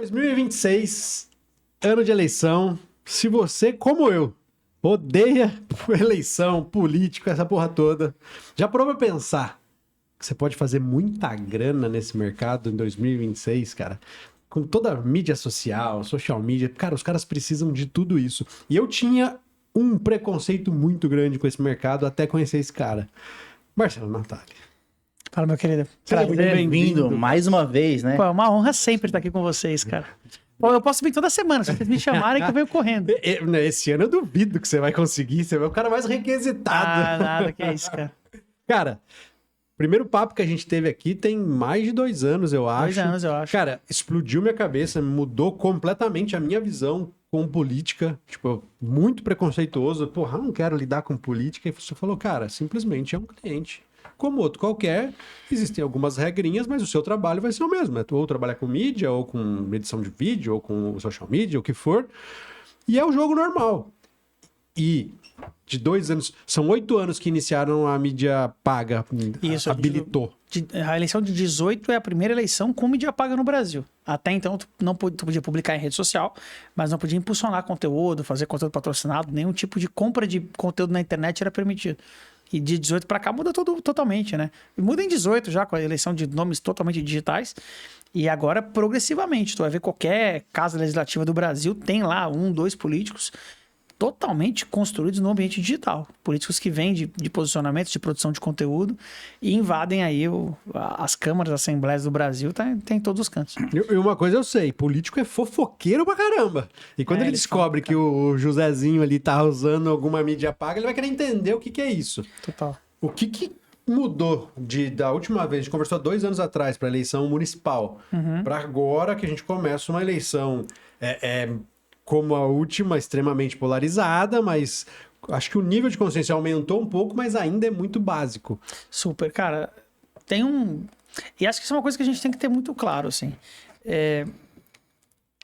2026, ano de eleição. Se você, como eu, odeia eleição, político, essa porra toda, já parou pra pensar que você pode fazer muita grana nesse mercado em 2026, cara? Com toda a mídia social, social media, cara, os caras precisam de tudo isso. E eu tinha um preconceito muito grande com esse mercado até conhecer esse cara. Marcelo Natália. Fala, meu querido. Seja muito Bem-vindo mais uma vez, né? Pô, é uma honra sempre estar aqui com vocês, cara. Pô, eu posso vir toda semana, se vocês me chamarem que eu venho correndo. Esse ano eu duvido que você vai conseguir, você vai o cara mais requisitado. Ah, nada, que é isso, cara. Cara, primeiro papo que a gente teve aqui tem mais de 2 anos, eu acho. 2 anos, eu acho. Cara, explodiu minha cabeça, mudou completamente a minha visão com política. Tipo, muito preconceituoso. Porra, eu não quero lidar com política. E você falou, cara, simplesmente é um cliente. Como outro qualquer, existem algumas regrinhas, mas o seu trabalho vai ser o mesmo. É ou trabalhar com mídia, ou com edição de vídeo, ou com social media, o que for. E é o jogo normal. E de 2 anos, são 8 anos que iniciaram a mídia paga, Isso, habilitou. A eleição de 18 é a primeira eleição com mídia paga no Brasil. Até então, tu podia publicar em rede social, mas não podia impulsionar conteúdo, fazer conteúdo patrocinado, nenhum tipo de compra de conteúdo na internet era permitido. E de 18 para cá muda tudo totalmente, né? Muda em 18 já, com a eleição de nomes totalmente digitais. E agora, progressivamente, tu vai ver qualquer casa legislativa do Brasil, tem lá 1, 2 políticos totalmente construídos no ambiente digital. Políticos que vêm de posicionamentos, de produção de conteúdo e invadem aí as câmaras, as assembleias do Brasil, tem em todos os cantos. E uma coisa eu sei, político é fofoqueiro pra caramba. E quando ele descobre que o Josézinho ali tá usando alguma mídia paga, ele vai querer entender o que é isso. Total. O que mudou da última vez, a gente conversou há 2 anos atrás para a eleição municipal, para agora que a gente começa uma eleição como a última, extremamente polarizada, mas acho que o nível de consciência aumentou um pouco, mas ainda é muito básico. Super, cara. E acho que isso é uma coisa que a gente tem que ter muito claro, assim.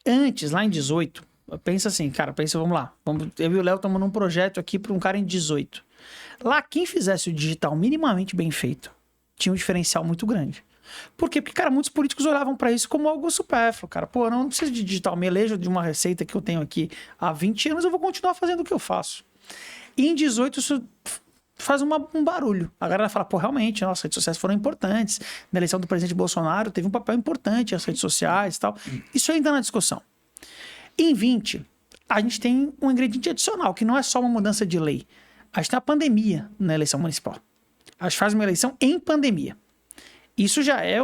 Antes, lá em 18, pensa assim, cara, vamos lá. Eu e o Léo estamos num projeto aqui para um cara em 18. Lá, quem fizesse o digital minimamente bem feito, tinha um diferencial muito grande. Por quê? Porque, cara, muitos políticos olhavam para isso como algo supérfluo, cara. Pô, eu não preciso de digital, me elejo de uma receita que eu tenho aqui há 20 anos, eu vou continuar fazendo o que eu faço. E em 18 isso faz um barulho. A galera fala, pô, realmente, nossa, as redes sociais foram importantes. Na eleição do presidente Bolsonaro teve um papel importante as redes sociais e tal. Isso ainda na discussão. Em 20, a gente tem um ingrediente adicional, que não é só uma mudança de lei. A gente tem a pandemia na eleição municipal. A gente faz uma eleição em pandemia. Isso já é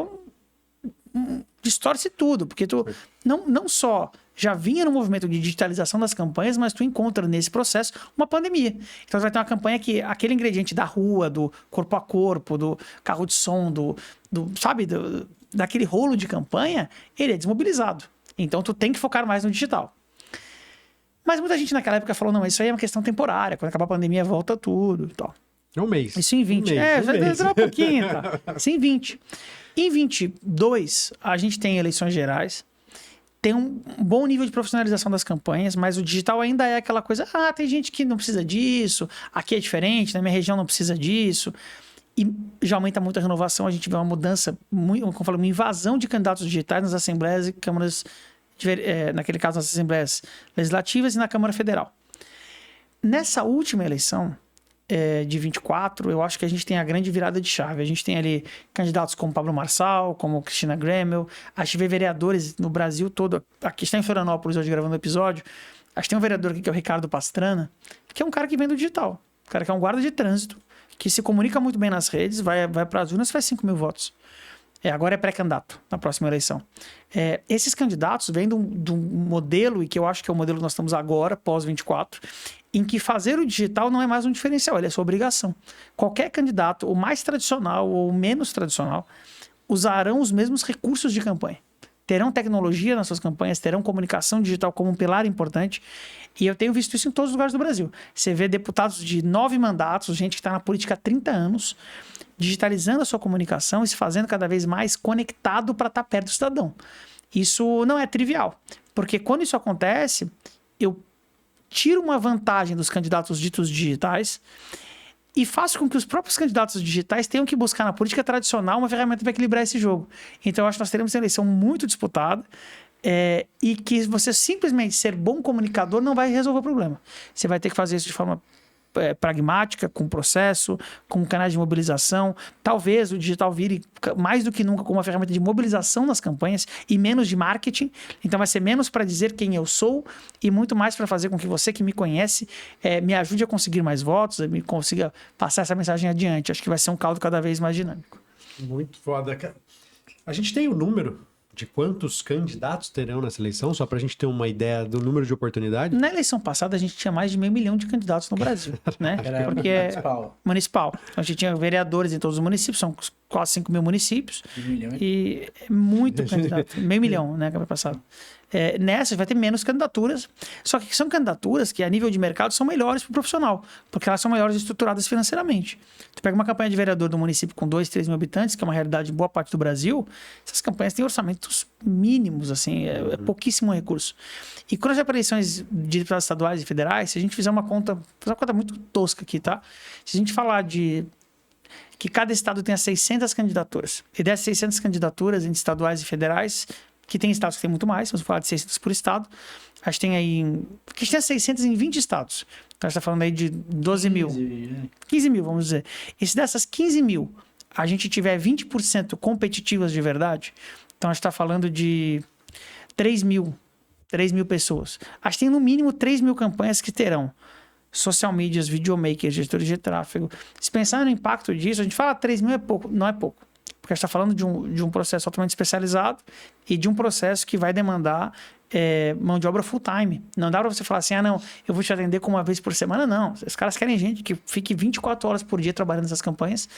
distorce tudo, porque tu não só já vinha no movimento de digitalização das campanhas, mas tu encontra nesse processo uma pandemia. Então você vai ter uma campanha que aquele ingrediente da rua, do corpo a corpo, do carro de som, daquele rolo de campanha, ele é desmobilizado. Então tu tem que focar mais no digital. Mas muita gente naquela época falou, não, isso aí é uma questão temporária, quando acabar a pandemia volta tudo e tal. É um mês. Isso em 20. Vai durar um pouquinho, tá? Isso em 20. Em 22, a gente tem eleições gerais, tem um bom nível de profissionalização das campanhas, mas o digital ainda é aquela coisa, tem gente que não precisa disso, aqui é diferente, na minha região não precisa disso. E já aumenta muito a renovação, a gente vê uma mudança, como eu falo, uma invasão de candidatos digitais nas assembleias e câmaras, naquele caso nas assembleias legislativas e na Câmara Federal. Nessa última eleição, de 24, eu acho que a gente tem a grande virada de chave. A gente tem ali candidatos como Pablo Marçal, como Cristina Gremel, a gente vê vereadores no Brasil todo, aqui está em Florianópolis hoje gravando o episódio, a gente tem um vereador aqui que é o Ricardo Pastrana, que é um cara que vem do digital, um cara que é um guarda de trânsito, que se comunica muito bem nas redes, vai para as urnas e faz 5 mil votos. Agora é pré-candidato na próxima eleição. Esses candidatos vêm de um modelo, e que eu acho que é o modelo que nós estamos agora, pós-24, em que fazer o digital não é mais um diferencial, ele é sua obrigação. Qualquer candidato, o mais tradicional ou o menos tradicional, usarão os mesmos recursos de campanha. Terão tecnologia nas suas campanhas, terão comunicação digital como um pilar importante, e eu tenho visto isso em todos os lugares do Brasil. Você vê deputados de 9 mandatos, gente que está na política há 30 anos, digitalizando a sua comunicação e se fazendo cada vez mais conectado para estar perto do cidadão. Isso não é trivial, porque quando isso acontece, eu tiro uma vantagem dos candidatos ditos digitais e faço com que os próprios candidatos digitais tenham que buscar na política tradicional uma ferramenta para equilibrar esse jogo. Então, eu acho que nós teremos uma eleição muito disputada, E que você simplesmente ser bom comunicador não vai resolver o problema. Você vai ter que fazer isso de forma pragmática, com processo, com canais de mobilização. Talvez o digital vire mais do que nunca como uma ferramenta de mobilização nas campanhas e menos de marketing. Então vai ser menos para dizer quem eu sou e muito mais para fazer com que você que me conhece me ajude a conseguir mais votos, me consiga passar essa mensagem adiante. Acho que vai ser um caldo cada vez mais dinâmico. Muito foda, cara. A gente tem o número de quantos candidatos terão nessa eleição, só para a gente ter uma ideia do número de oportunidades? Na eleição passada, a gente tinha mais de 500 mil de candidatos no Brasil, né? Era Porque municipal. Então, a gente tinha vereadores em todos os municípios, são quase 5 mil municípios. E é muito candidato. 500 mil, né? Que vai passar. Nessa vai ter menos candidaturas, só que são candidaturas que a nível de mercado são melhores para o profissional, porque elas são melhores estruturadas financeiramente. Tu pega uma campanha de vereador do município com 2, 3 mil habitantes, que é uma realidade em boa parte do Brasil, essas campanhas têm orçamentos mínimos, assim, é pouquíssimo recurso. E quando já para eleições de deputados estaduais e federais, se a gente fizer uma conta muito tosca aqui, tá? Se a gente falar de que cada estado tenha 600 candidaturas, e dessas 600 candidaturas entre estaduais e federais, que tem estados que tem muito mais, vamos falar de 600 por estado, a gente tem aí, a gente tem 600 em 20 estados, então a gente está falando aí de 12 mil, 15 mil, vamos dizer. E se dessas 15 mil, a gente tiver 20% competitivas de verdade, então a gente está falando de 3 mil pessoas. A gente tem no mínimo 3 mil campanhas que terão social medias, videomakers, gestores de tráfego. Se pensar no impacto disso, a gente fala 3 mil é pouco, não é pouco. Porque a gente está falando de um processo altamente especializado e de um processo que vai demandar mão de obra full time. Não dá para você falar assim, não, eu vou te atender com uma vez por semana, não. Os caras querem gente que fique 24 horas por dia trabalhando nessas campanhas.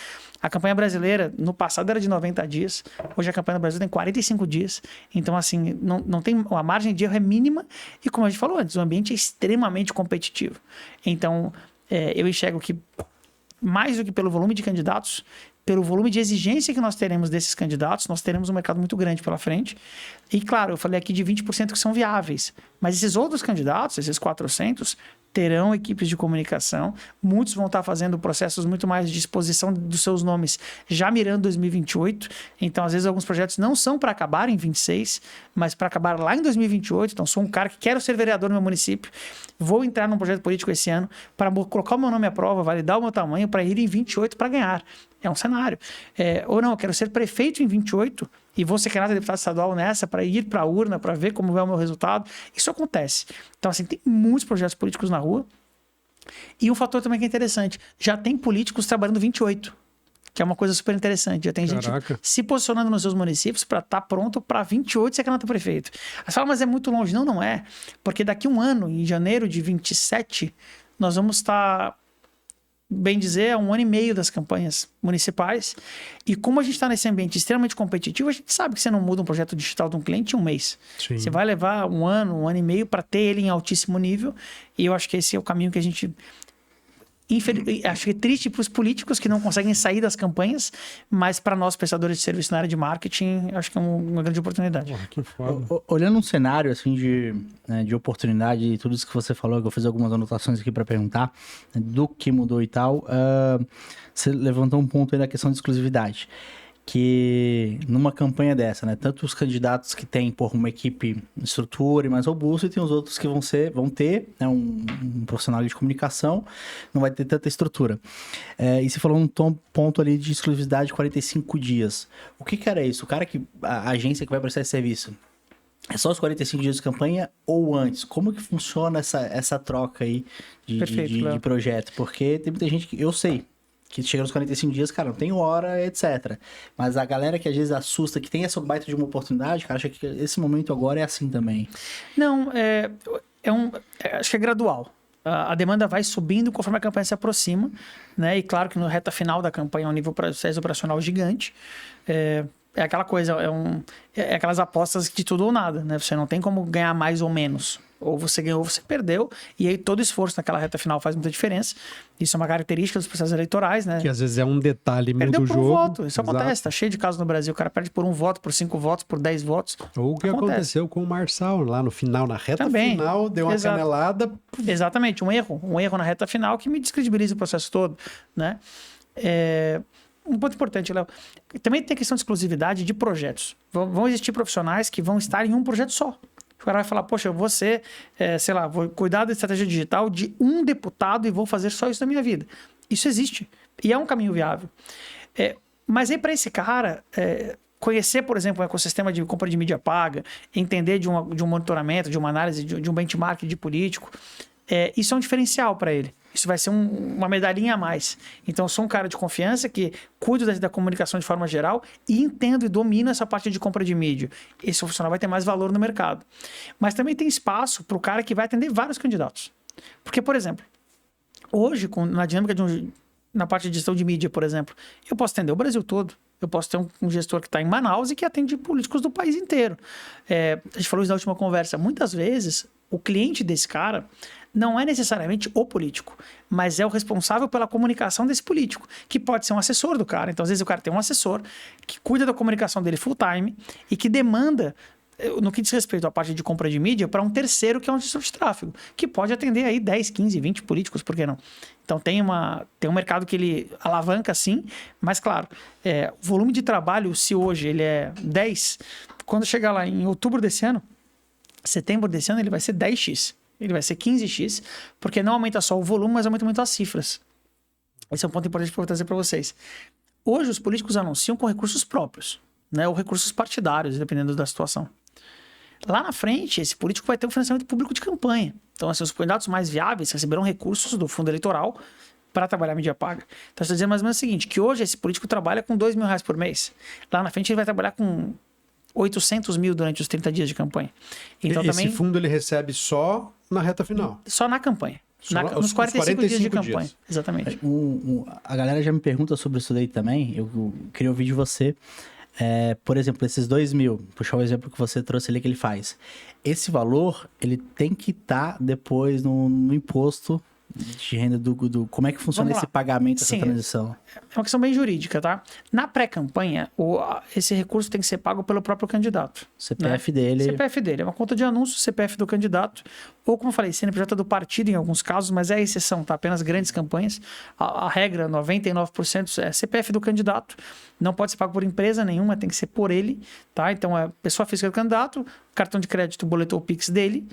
A campanha brasileira, no passado, era de 90 dias. Hoje a campanha do Brasil tem 45 dias. Então, assim, não tem, a margem de erro é mínima e, como a gente falou antes, o ambiente é extremamente competitivo. Então, eu enxergo que, mais do que pelo volume de candidatos, pelo volume de exigência que nós teremos desses candidatos, nós teremos um mercado muito grande pela frente. E, claro, eu falei aqui de 20% que são viáveis. Mas esses outros candidatos, esses 400, terão equipes de comunicação. Muitos vão estar fazendo processos muito mais de exposição dos seus nomes já mirando 2028. Então, às vezes, alguns projetos não são para acabar em 26, mas para acabar lá em 2028. Então, sou um cara que quero ser vereador no meu município, vou entrar num projeto político esse ano para colocar o meu nome à prova, validar o meu tamanho para ir em 28 para ganhar. É um cenário. Ou não, eu quero ser prefeito em 28 e vou ser candidato a deputado estadual nessa para ir para a urna, para ver como é o meu resultado. Isso acontece. Então, assim, tem muitos projetos políticos na rua. E um fator também que é interessante, já tem políticos trabalhando 28, que é uma coisa super interessante. Já tem gente se posicionando nos seus municípios para estar pronto para 28 ser candidato a prefeito. Aí você fala, mas é muito longe. Não, não é. Porque daqui um ano, em janeiro de 27, nós vamos estar, bem dizer, a 1 ano e meio das campanhas municipais. E como a gente está nesse ambiente extremamente competitivo, a gente sabe que você não muda um projeto digital de um cliente em um mês. Sim. Você vai levar 1 ano e meio para ter ele em altíssimo nível. E eu acho que esse é o caminho que a gente... Acho que é triste para os políticos que não conseguem sair das campanhas, mas para nós, prestadores de serviço na área de marketing, acho que é uma grande oportunidade. Que foda. Olhando um cenário assim de oportunidade e tudo isso que você falou, que eu fiz algumas anotações aqui para perguntar, do que mudou e tal, você levantou um ponto aí da questão de exclusividade. Que numa campanha dessa, né? Tanto os candidatos que têm uma equipe estrutura e mais robusta, e tem os outros que vão ter, né, um profissional de comunicação, não vai ter tanta estrutura. E você falou um ponto ali de exclusividade de 45 dias. O que era isso? A agência que vai prestar esse serviço, é só os 45 dias de campanha ou antes? Como que funciona essa troca aí de projeto? Porque tem muita gente que eu sei que chega nos 45 dias, cara, não tem hora, etc. Mas a galera que às vezes assusta, que tem essa baita de uma oportunidade, cara, acha que esse momento agora é assim também. Não, acho que é gradual. A demanda vai subindo conforme a campanha se aproxima, né? E claro que no reta final da campanha é um nível operacional gigante. É aquela coisa, é aquelas apostas de tudo ou nada, né? Você não tem como ganhar mais ou menos. Ou você ganhou ou você perdeu. E aí todo esforço naquela reta final faz muita diferença. Isso é uma característica dos processos eleitorais, né? Que às vezes é um detalhe meio do jogo. Perdeu por um voto. Isso acontece. Tá cheio de casos no Brasil. O cara perde por 1 voto, por 5 votos, por 10 votos. Ou o que aconteceu com o Marçal lá no final, na reta final, deu uma canelada. Exatamente. Um erro na reta final que me descredibiliza o processo todo, né? um ponto importante, Léo. Também tem a questão de exclusividade de projetos. Vão existir profissionais que vão estar em um projeto só. O cara vai falar, poxa, eu vou ser, sei lá, vou cuidar da estratégia digital de um deputado e vou fazer só isso na minha vida. Isso existe. E é um caminho viável. Mas aí, para esse cara, conhecer, por exemplo, um ecossistema de compra de mídia paga, entender de um monitoramento, de uma análise, de um benchmark de político, isso é um diferencial para ele. Isso vai ser uma medalhinha a mais. Então, eu sou um cara de confiança que cuido da comunicação de forma geral e entendo e domino essa parte de compra de mídia. Esse profissional vai ter mais valor no mercado. Mas também tem espaço para o cara que vai atender vários candidatos. Porque, por exemplo, hoje, na dinâmica na parte de gestão de mídia, por exemplo, eu posso atender o Brasil todo. Eu posso ter um gestor que está em Manaus e que atende políticos do país inteiro. A gente falou isso na última conversa. Muitas vezes, o cliente desse cara não é necessariamente o político, mas é o responsável pela comunicação desse político, que pode ser um assessor do cara. Então, às vezes, o cara tem um assessor que cuida da comunicação dele full time e que demanda, no que diz respeito à parte de compra de mídia, para um terceiro que é um gestor de tráfego, que pode atender aí 10, 15, 20 políticos, por que não? Então, tem um mercado que ele alavanca, sim, mas, claro, o volume de trabalho, se hoje ele é 10, quando chegar lá em outubro desse ano, setembro desse ano, ele vai ser 10x. Ele vai ser 15x, porque não aumenta só o volume, mas aumenta muito as cifras. Esse é um ponto importante que eu vou trazer para vocês. Hoje, os políticos anunciam com recursos próprios, né, ou recursos partidários, dependendo da situação. Lá na frente, esse político vai ter um financiamento público de campanha. Então, assim, os candidatos mais viáveis receberão recursos do fundo eleitoral para trabalhar a mídia paga. Então, estou dizendo mais ou menos o seguinte, que hoje esse político trabalha com R$2.000 por mês. Lá na frente, ele vai trabalhar com 800 mil durante os 30 dias de campanha. Então, esse fundo ele recebe só na reta final? Só na campanha. Nos 45 dias de campanha. Exatamente. A galera já me pergunta sobre isso daí também. Eu queria ouvir de você. Por exemplo, esses 2.000, puxar o exemplo que você trouxe ali que ele faz. Esse valor, ele tem que estar depois no imposto de renda como é que funciona esse pagamento, essa transição? É uma questão bem jurídica, tá? Na pré-campanha, esse recurso tem que ser pago pelo próprio candidato. CPF dele. CPF dele. É uma conta de anúncio, CPF do candidato. Ou, como eu falei, CNPJ do partido em alguns casos, mas é a exceção, tá? Apenas grandes campanhas. A regra, 99% é CPF do candidato. Não pode ser pago por empresa nenhuma, tem que ser por ele, tá? Então, é pessoa física do candidato, cartão de crédito, boleto ou Pix dele.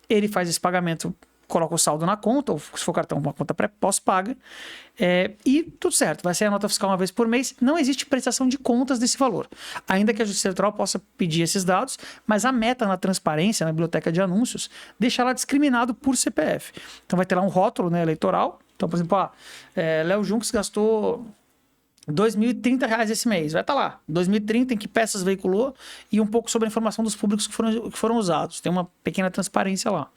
Ele faz esse pagamento, coloca o saldo na conta, ou se for cartão, uma conta pós-paga, e tudo certo, vai ser a nota fiscal uma vez por mês. Não existe prestação de contas desse valor, ainda que a Justiça Eleitoral possa pedir esses dados, mas a meta na transparência, na biblioteca de anúncios, deixa lá discriminado por CPF. Então vai ter lá um rótulo, né, eleitoral. Então, por exemplo, Léo Junques gastou R$2.030 esse mês, vai estar lá, 2030, em que peças veiculou e um pouco sobre a informação dos públicos que foram usados. Tem uma pequena transparência lá.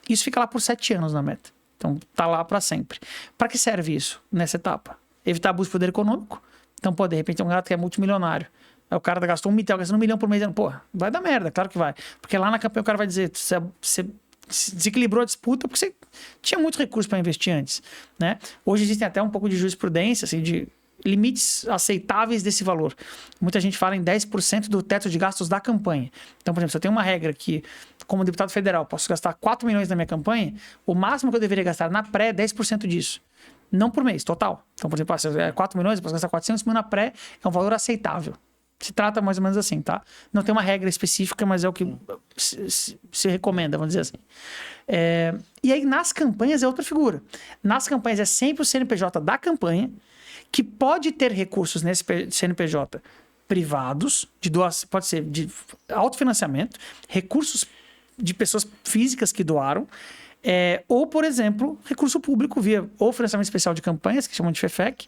Isso fica lá por 7 anos na meta. Então, tá lá para sempre. Para que serve isso nessa etapa? Evitar abuso de poder econômico. Então, de repente, tem um cara que é multimilionário. Aí o cara gastou gastando 1 milhão por mês. Pô, vai dar merda, claro que vai. Porque lá na campanha o cara vai dizer, você desequilibrou a disputa porque você tinha muito recurso para investir antes, né? Hoje existem até um pouco de jurisprudência, assim, de limites aceitáveis desse valor. Muita gente fala em 10% do teto de gastos da campanha. Então, por exemplo, se eu tenho uma regra que, como deputado federal, posso gastar 4 milhões na minha campanha, o máximo que eu deveria gastar na pré é 10% disso. Não por mês, total. Então, por exemplo, se é 4 milhões, eu posso gastar 400 mil na pré, é um valor aceitável. Se trata mais ou menos assim, tá? Não tem uma regra específica, mas é o que se recomenda, vamos dizer assim. E aí, nas campanhas, é outra figura. Nas campanhas, é sempre o CNPJ da campanha, que pode ter recursos nesse CNPJ privados, de doação, pode ser de autofinanciamento, recursos de pessoas físicas que doaram, ou, por exemplo, recurso público via ou financiamento especial de campanhas, que chamam de FEFEC,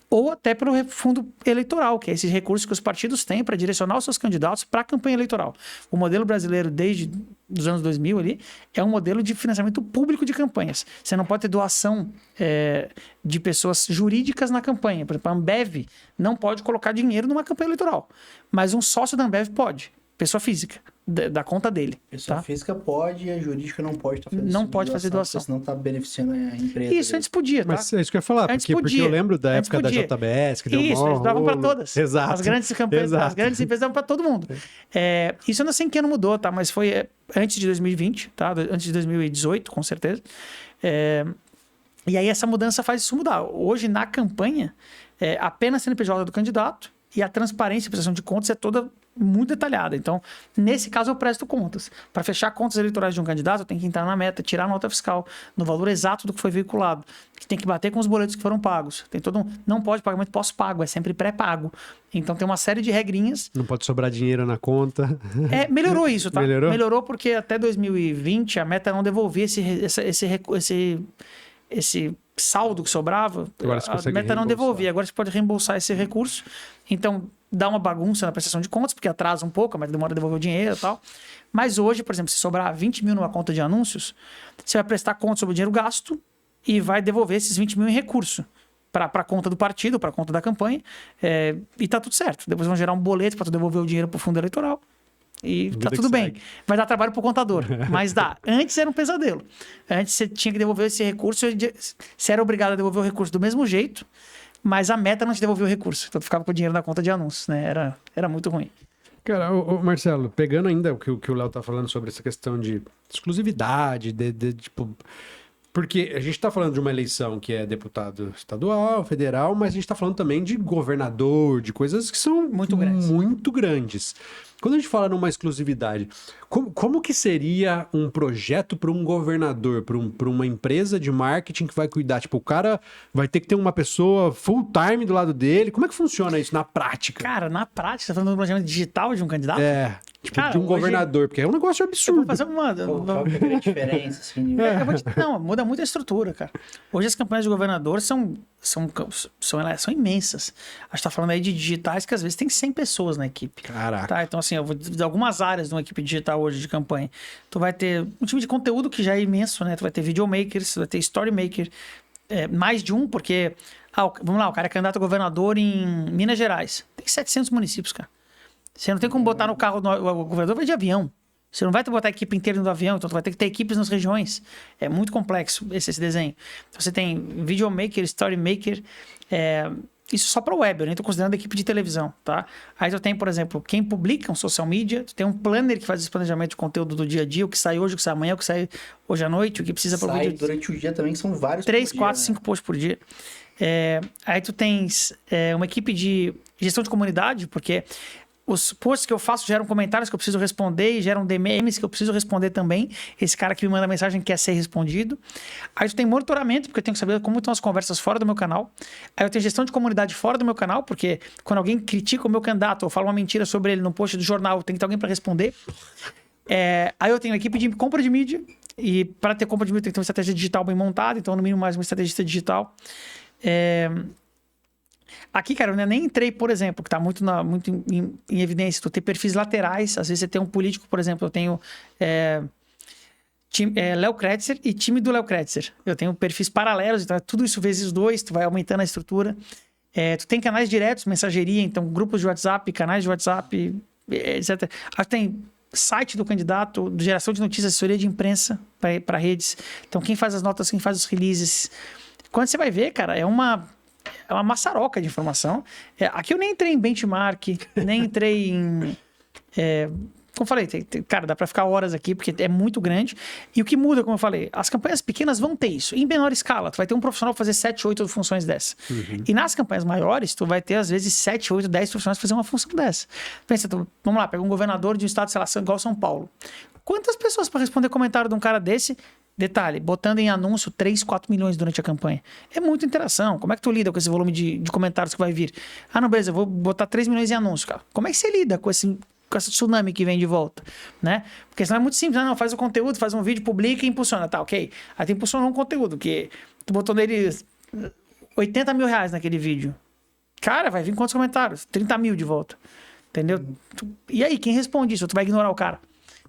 ou até pelo fundo eleitoral, que é esse recurso que os partidos têm para direcionar os seus candidatos para a campanha eleitoral. O modelo brasileiro, desde os anos 2000 ali, é um modelo de financiamento público de campanhas. Você não pode ter doação de pessoas jurídicas na campanha. Por exemplo, a Ambev não pode colocar dinheiro numa campanha eleitoral, mas um sócio da Ambev pode, pessoa física, da conta dele. Pessoa física pode, a jurídica não pode estar fazendo não pode fazer doação. Senão está beneficiando a empresa. Isso, antes podia, tá? Mas é isso que eu ia falar, porque eu lembro da época da JBS, que deu isso, eles davam para todas. Exato. As grandes campanhas, as grandes empresas davam para todo mundo. Isso eu não sei em que ano mudou, tá? Mas foi antes de 2020, tá? Antes de 2018, com certeza. E aí essa mudança faz isso mudar. Hoje, na campanha, apenas CNPJ do candidato e a transparência e prestação de contas é toda muito detalhada. Então, nesse caso, eu presto contas. Para fechar contas eleitorais de um candidato, eu tenho que entrar na meta, tirar a nota fiscal no valor exato do que foi veiculado. Tem que bater com os boletos que foram pagos. Tem todo não pode pagamento pós-pago, é sempre pré-pago. Então, tem uma série de regrinhas. Não pode sobrar dinheiro na conta. Melhorou isso, tá? Melhorou? Melhorou porque até 2020 a meta não devolvia esse saldo que sobrava. Agora você A consegue meta não reembolsar. devolvia. Agora você pode reembolsar esse recurso. Então, dá uma bagunça na prestação de contas, porque atrasa um pouco, mas demora a devolver o dinheiro e tal. Mas hoje, por exemplo, se sobrar 20 mil numa conta de anúncios, você vai prestar conta sobre o dinheiro gasto e vai devolver esses 20 mil em recurso para a conta do partido, para a conta da campanha, e tá tudo certo. Depois vão gerar um boleto para tu devolver o dinheiro para o fundo eleitoral. E Vida tá tudo que bem. segue. Vai dar trabalho pro contador, mas dá. Antes era um pesadelo. Antes você tinha que devolver esse recurso, você era obrigado a devolver o recurso do mesmo jeito, mas a meta não te devolveu o recurso. Então tu ficava com o dinheiro na conta de anúncios, né? Era muito ruim. Cara, ô, Marcelo, pegando ainda o que o Léo tá falando sobre essa questão de exclusividade, tipo... Porque a gente tá falando de uma eleição que é deputado estadual, federal, mas a gente tá falando também de governador, de coisas que são Muito grandes. muito grandes. Quando a gente fala numa exclusividade, como que seria um projeto para um governador, para uma empresa de marketing que vai cuidar? Tipo, o cara vai ter que ter uma pessoa full time do lado dele. Como é que funciona isso na prática? Cara, na prática, você tá falando do planejamento digital de um candidato? Tipo, Cara, de um hoje- governador, porque é um negócio Eu vou absurdo. fazer uma... Qual que é a grande diferença, assim? Não, muda muito a estrutura, cara. Hoje as campanhas de governador são imensas. A gente tá falando aí de digitais que às vezes tem 100 pessoas na equipe. Caraca. Tá, então assim, eu vou dizer algumas áreas de uma equipe digital hoje de campanha. Tu vai ter um time de conteúdo que já é imenso, né? Tu vai ter videomakers, tu vai ter storymaker, mais de um, porque... vamos lá, o cara é candidato a governador em Minas Gerais. Tem 700 municípios, cara. Você não tem como botar no carro, o governador vai de avião. Você não vai ter que botar a equipe inteira no avião, então tu vai ter que ter equipes nas regiões. É muito complexo esse desenho. Então, você tem videomaker, storymaker, isso só para web, eu nem estou considerando a equipe de televisão, tá? Aí tu tem, por exemplo, quem publica um social media, tu tem um planner que faz esse planejamento de conteúdo do dia a dia, o que sai hoje, o que sai amanhã, o que sai hoje à noite, o que precisa para o Sai vídeo. durante o dia também, que são vários 3, por dia, 4, né? 5 posts por dia. Aí tu tens uma equipe de gestão de comunidade, porque os posts que eu faço geram comentários que eu preciso responder e geram DMs que eu preciso responder também. Esse cara que me manda mensagem quer ser respondido. Aí tu tem monitoramento, porque eu tenho que saber como estão as conversas fora do meu canal. Aí eu tenho gestão de comunidade fora do meu canal, porque quando alguém critica o meu candidato ou fala uma mentira sobre ele no post do jornal, tem que ter alguém para responder. Aí eu tenho uma equipe de compra de mídia, e para ter compra de mídia tem que ter uma estratégia digital bem montada, então no mínimo mais uma estrategista digital. Aqui, cara, eu nem entrei, por exemplo, que tá muito em evidência, tu ter perfis laterais, às vezes você tem um político, por exemplo, eu tenho Léo Kretzer e time do Léo Kretzer. Eu tenho perfis paralelos, então é tudo isso vezes 2, tu vai aumentando a estrutura. Tu tem canais diretos, mensageria, então grupos de WhatsApp, canais de WhatsApp, etc. Aí tu tem site do candidato, geração de notícias, assessoria de imprensa para redes. Então quem faz as notas, quem faz os releases. Quando você vai ver, cara, é uma maçaroca de informação. Aqui eu nem entrei em benchmark, nem entrei em... como eu falei, cara, dá pra ficar horas aqui, porque é muito grande. E o que muda, como eu falei, as campanhas pequenas vão ter isso. Em menor escala, tu vai ter um profissional pra fazer 7, 8 funções dessa. E nas campanhas maiores, tu vai ter, às vezes, 7, 8, 10 profissionais pra fazer uma função dessa. Pensa, vamos lá, pega um governador de um estado, sei lá, igual São Paulo. Quantas pessoas pra responder comentário de um cara desse... Detalhe, botando em anúncio 3, 4 milhões durante a campanha. É muita interação. Como é que tu lida com esse volume de comentários que vai vir? Ah, não, beleza, eu vou botar 3 milhões em anúncio, cara. Como é que você lida com esse tsunami que vem de volta? Né? Porque senão é muito simples. Não, faz o conteúdo, faz um vídeo, publica e impulsiona. Tá, ok. Aí tu impulsionou um conteúdo, que tu botou nele 80 mil reais naquele vídeo. Cara, vai vir quantos comentários? 30 mil de volta. Entendeu? E aí, quem responde isso? Tu vai ignorar o cara?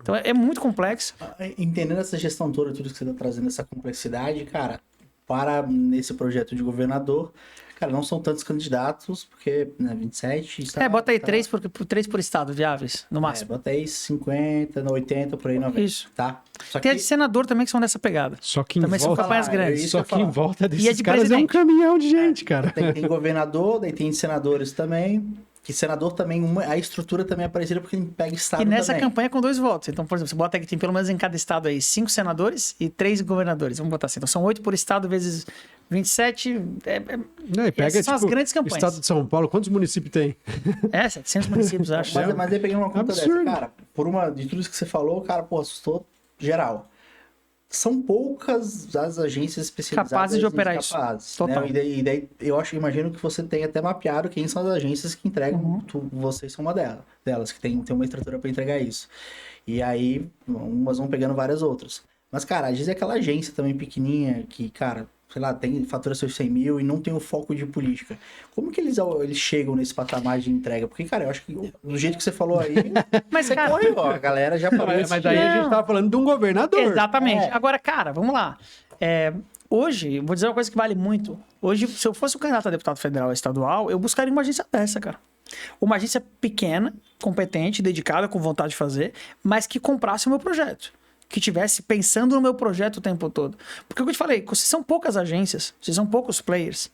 Então é muito complexo. Entendendo essa gestão toda, tudo que você está trazendo, essa complexidade, cara, para nesse projeto de governador, cara, não são tantos candidatos, porque, né, 27... Bota aí 3 por estado, viáveis, no máximo. Bota aí 50, 80, por aí, 90. Isso. Tá? Só Tem a de senador também que são dessa pegada. Só que em Também são volta, campanhas grandes. isso só eu ia que em falar. volta desses E é de caras é um presidente. caminhão de gente, cara. tem governador, daí tem senadores também. Que senador também, a estrutura também é parecida porque ele pega estado E nessa também. campanha com 2 votos. Então, por exemplo, você bota aí que tem pelo menos em cada estado aí 5 senadores e 3 governadores. Vamos botar assim. Então são 8 por estado vezes 27. Não, e pega, essas são as tipo, grandes campanhas. Estado de São Paulo, quantos municípios tem? 700 municípios, acho. Mas aí peguei uma conta Absurdo. dessa, cara, de tudo isso que você falou, cara, pô, assustou geral. São poucas as agências especializadas Capazes de operar isso. capazes, Total. né? E daí imagino que você tenha até mapeado quem são as agências que entregam, vocês são uma delas, que tem uma estrutura para entregar isso. E aí, umas vão pegando várias outras. Mas, cara, às vezes é aquela agência também pequenininha que, cara, sei lá, fatura seus 100 mil e não tem o foco de política. Como que eles chegam nesse patamar de entrega? Porque, cara, eu acho que do jeito que você falou aí, Mas, você cara, corre, ó, a galera já falou Mas isso. daí a gente tava falando de um governador. exatamente. É. Agora, cara, vamos lá. Hoje, vou dizer uma coisa que vale muito. Hoje, se eu fosse um candidato a deputado federal ou estadual, eu buscaria uma agência dessa, cara. Uma agência pequena, competente, dedicada, com vontade de fazer, mas que comprasse o meu projeto. Que tivesse pensando no meu projeto o tempo todo. Porque o que eu te falei, se são poucas agências, se são poucos players,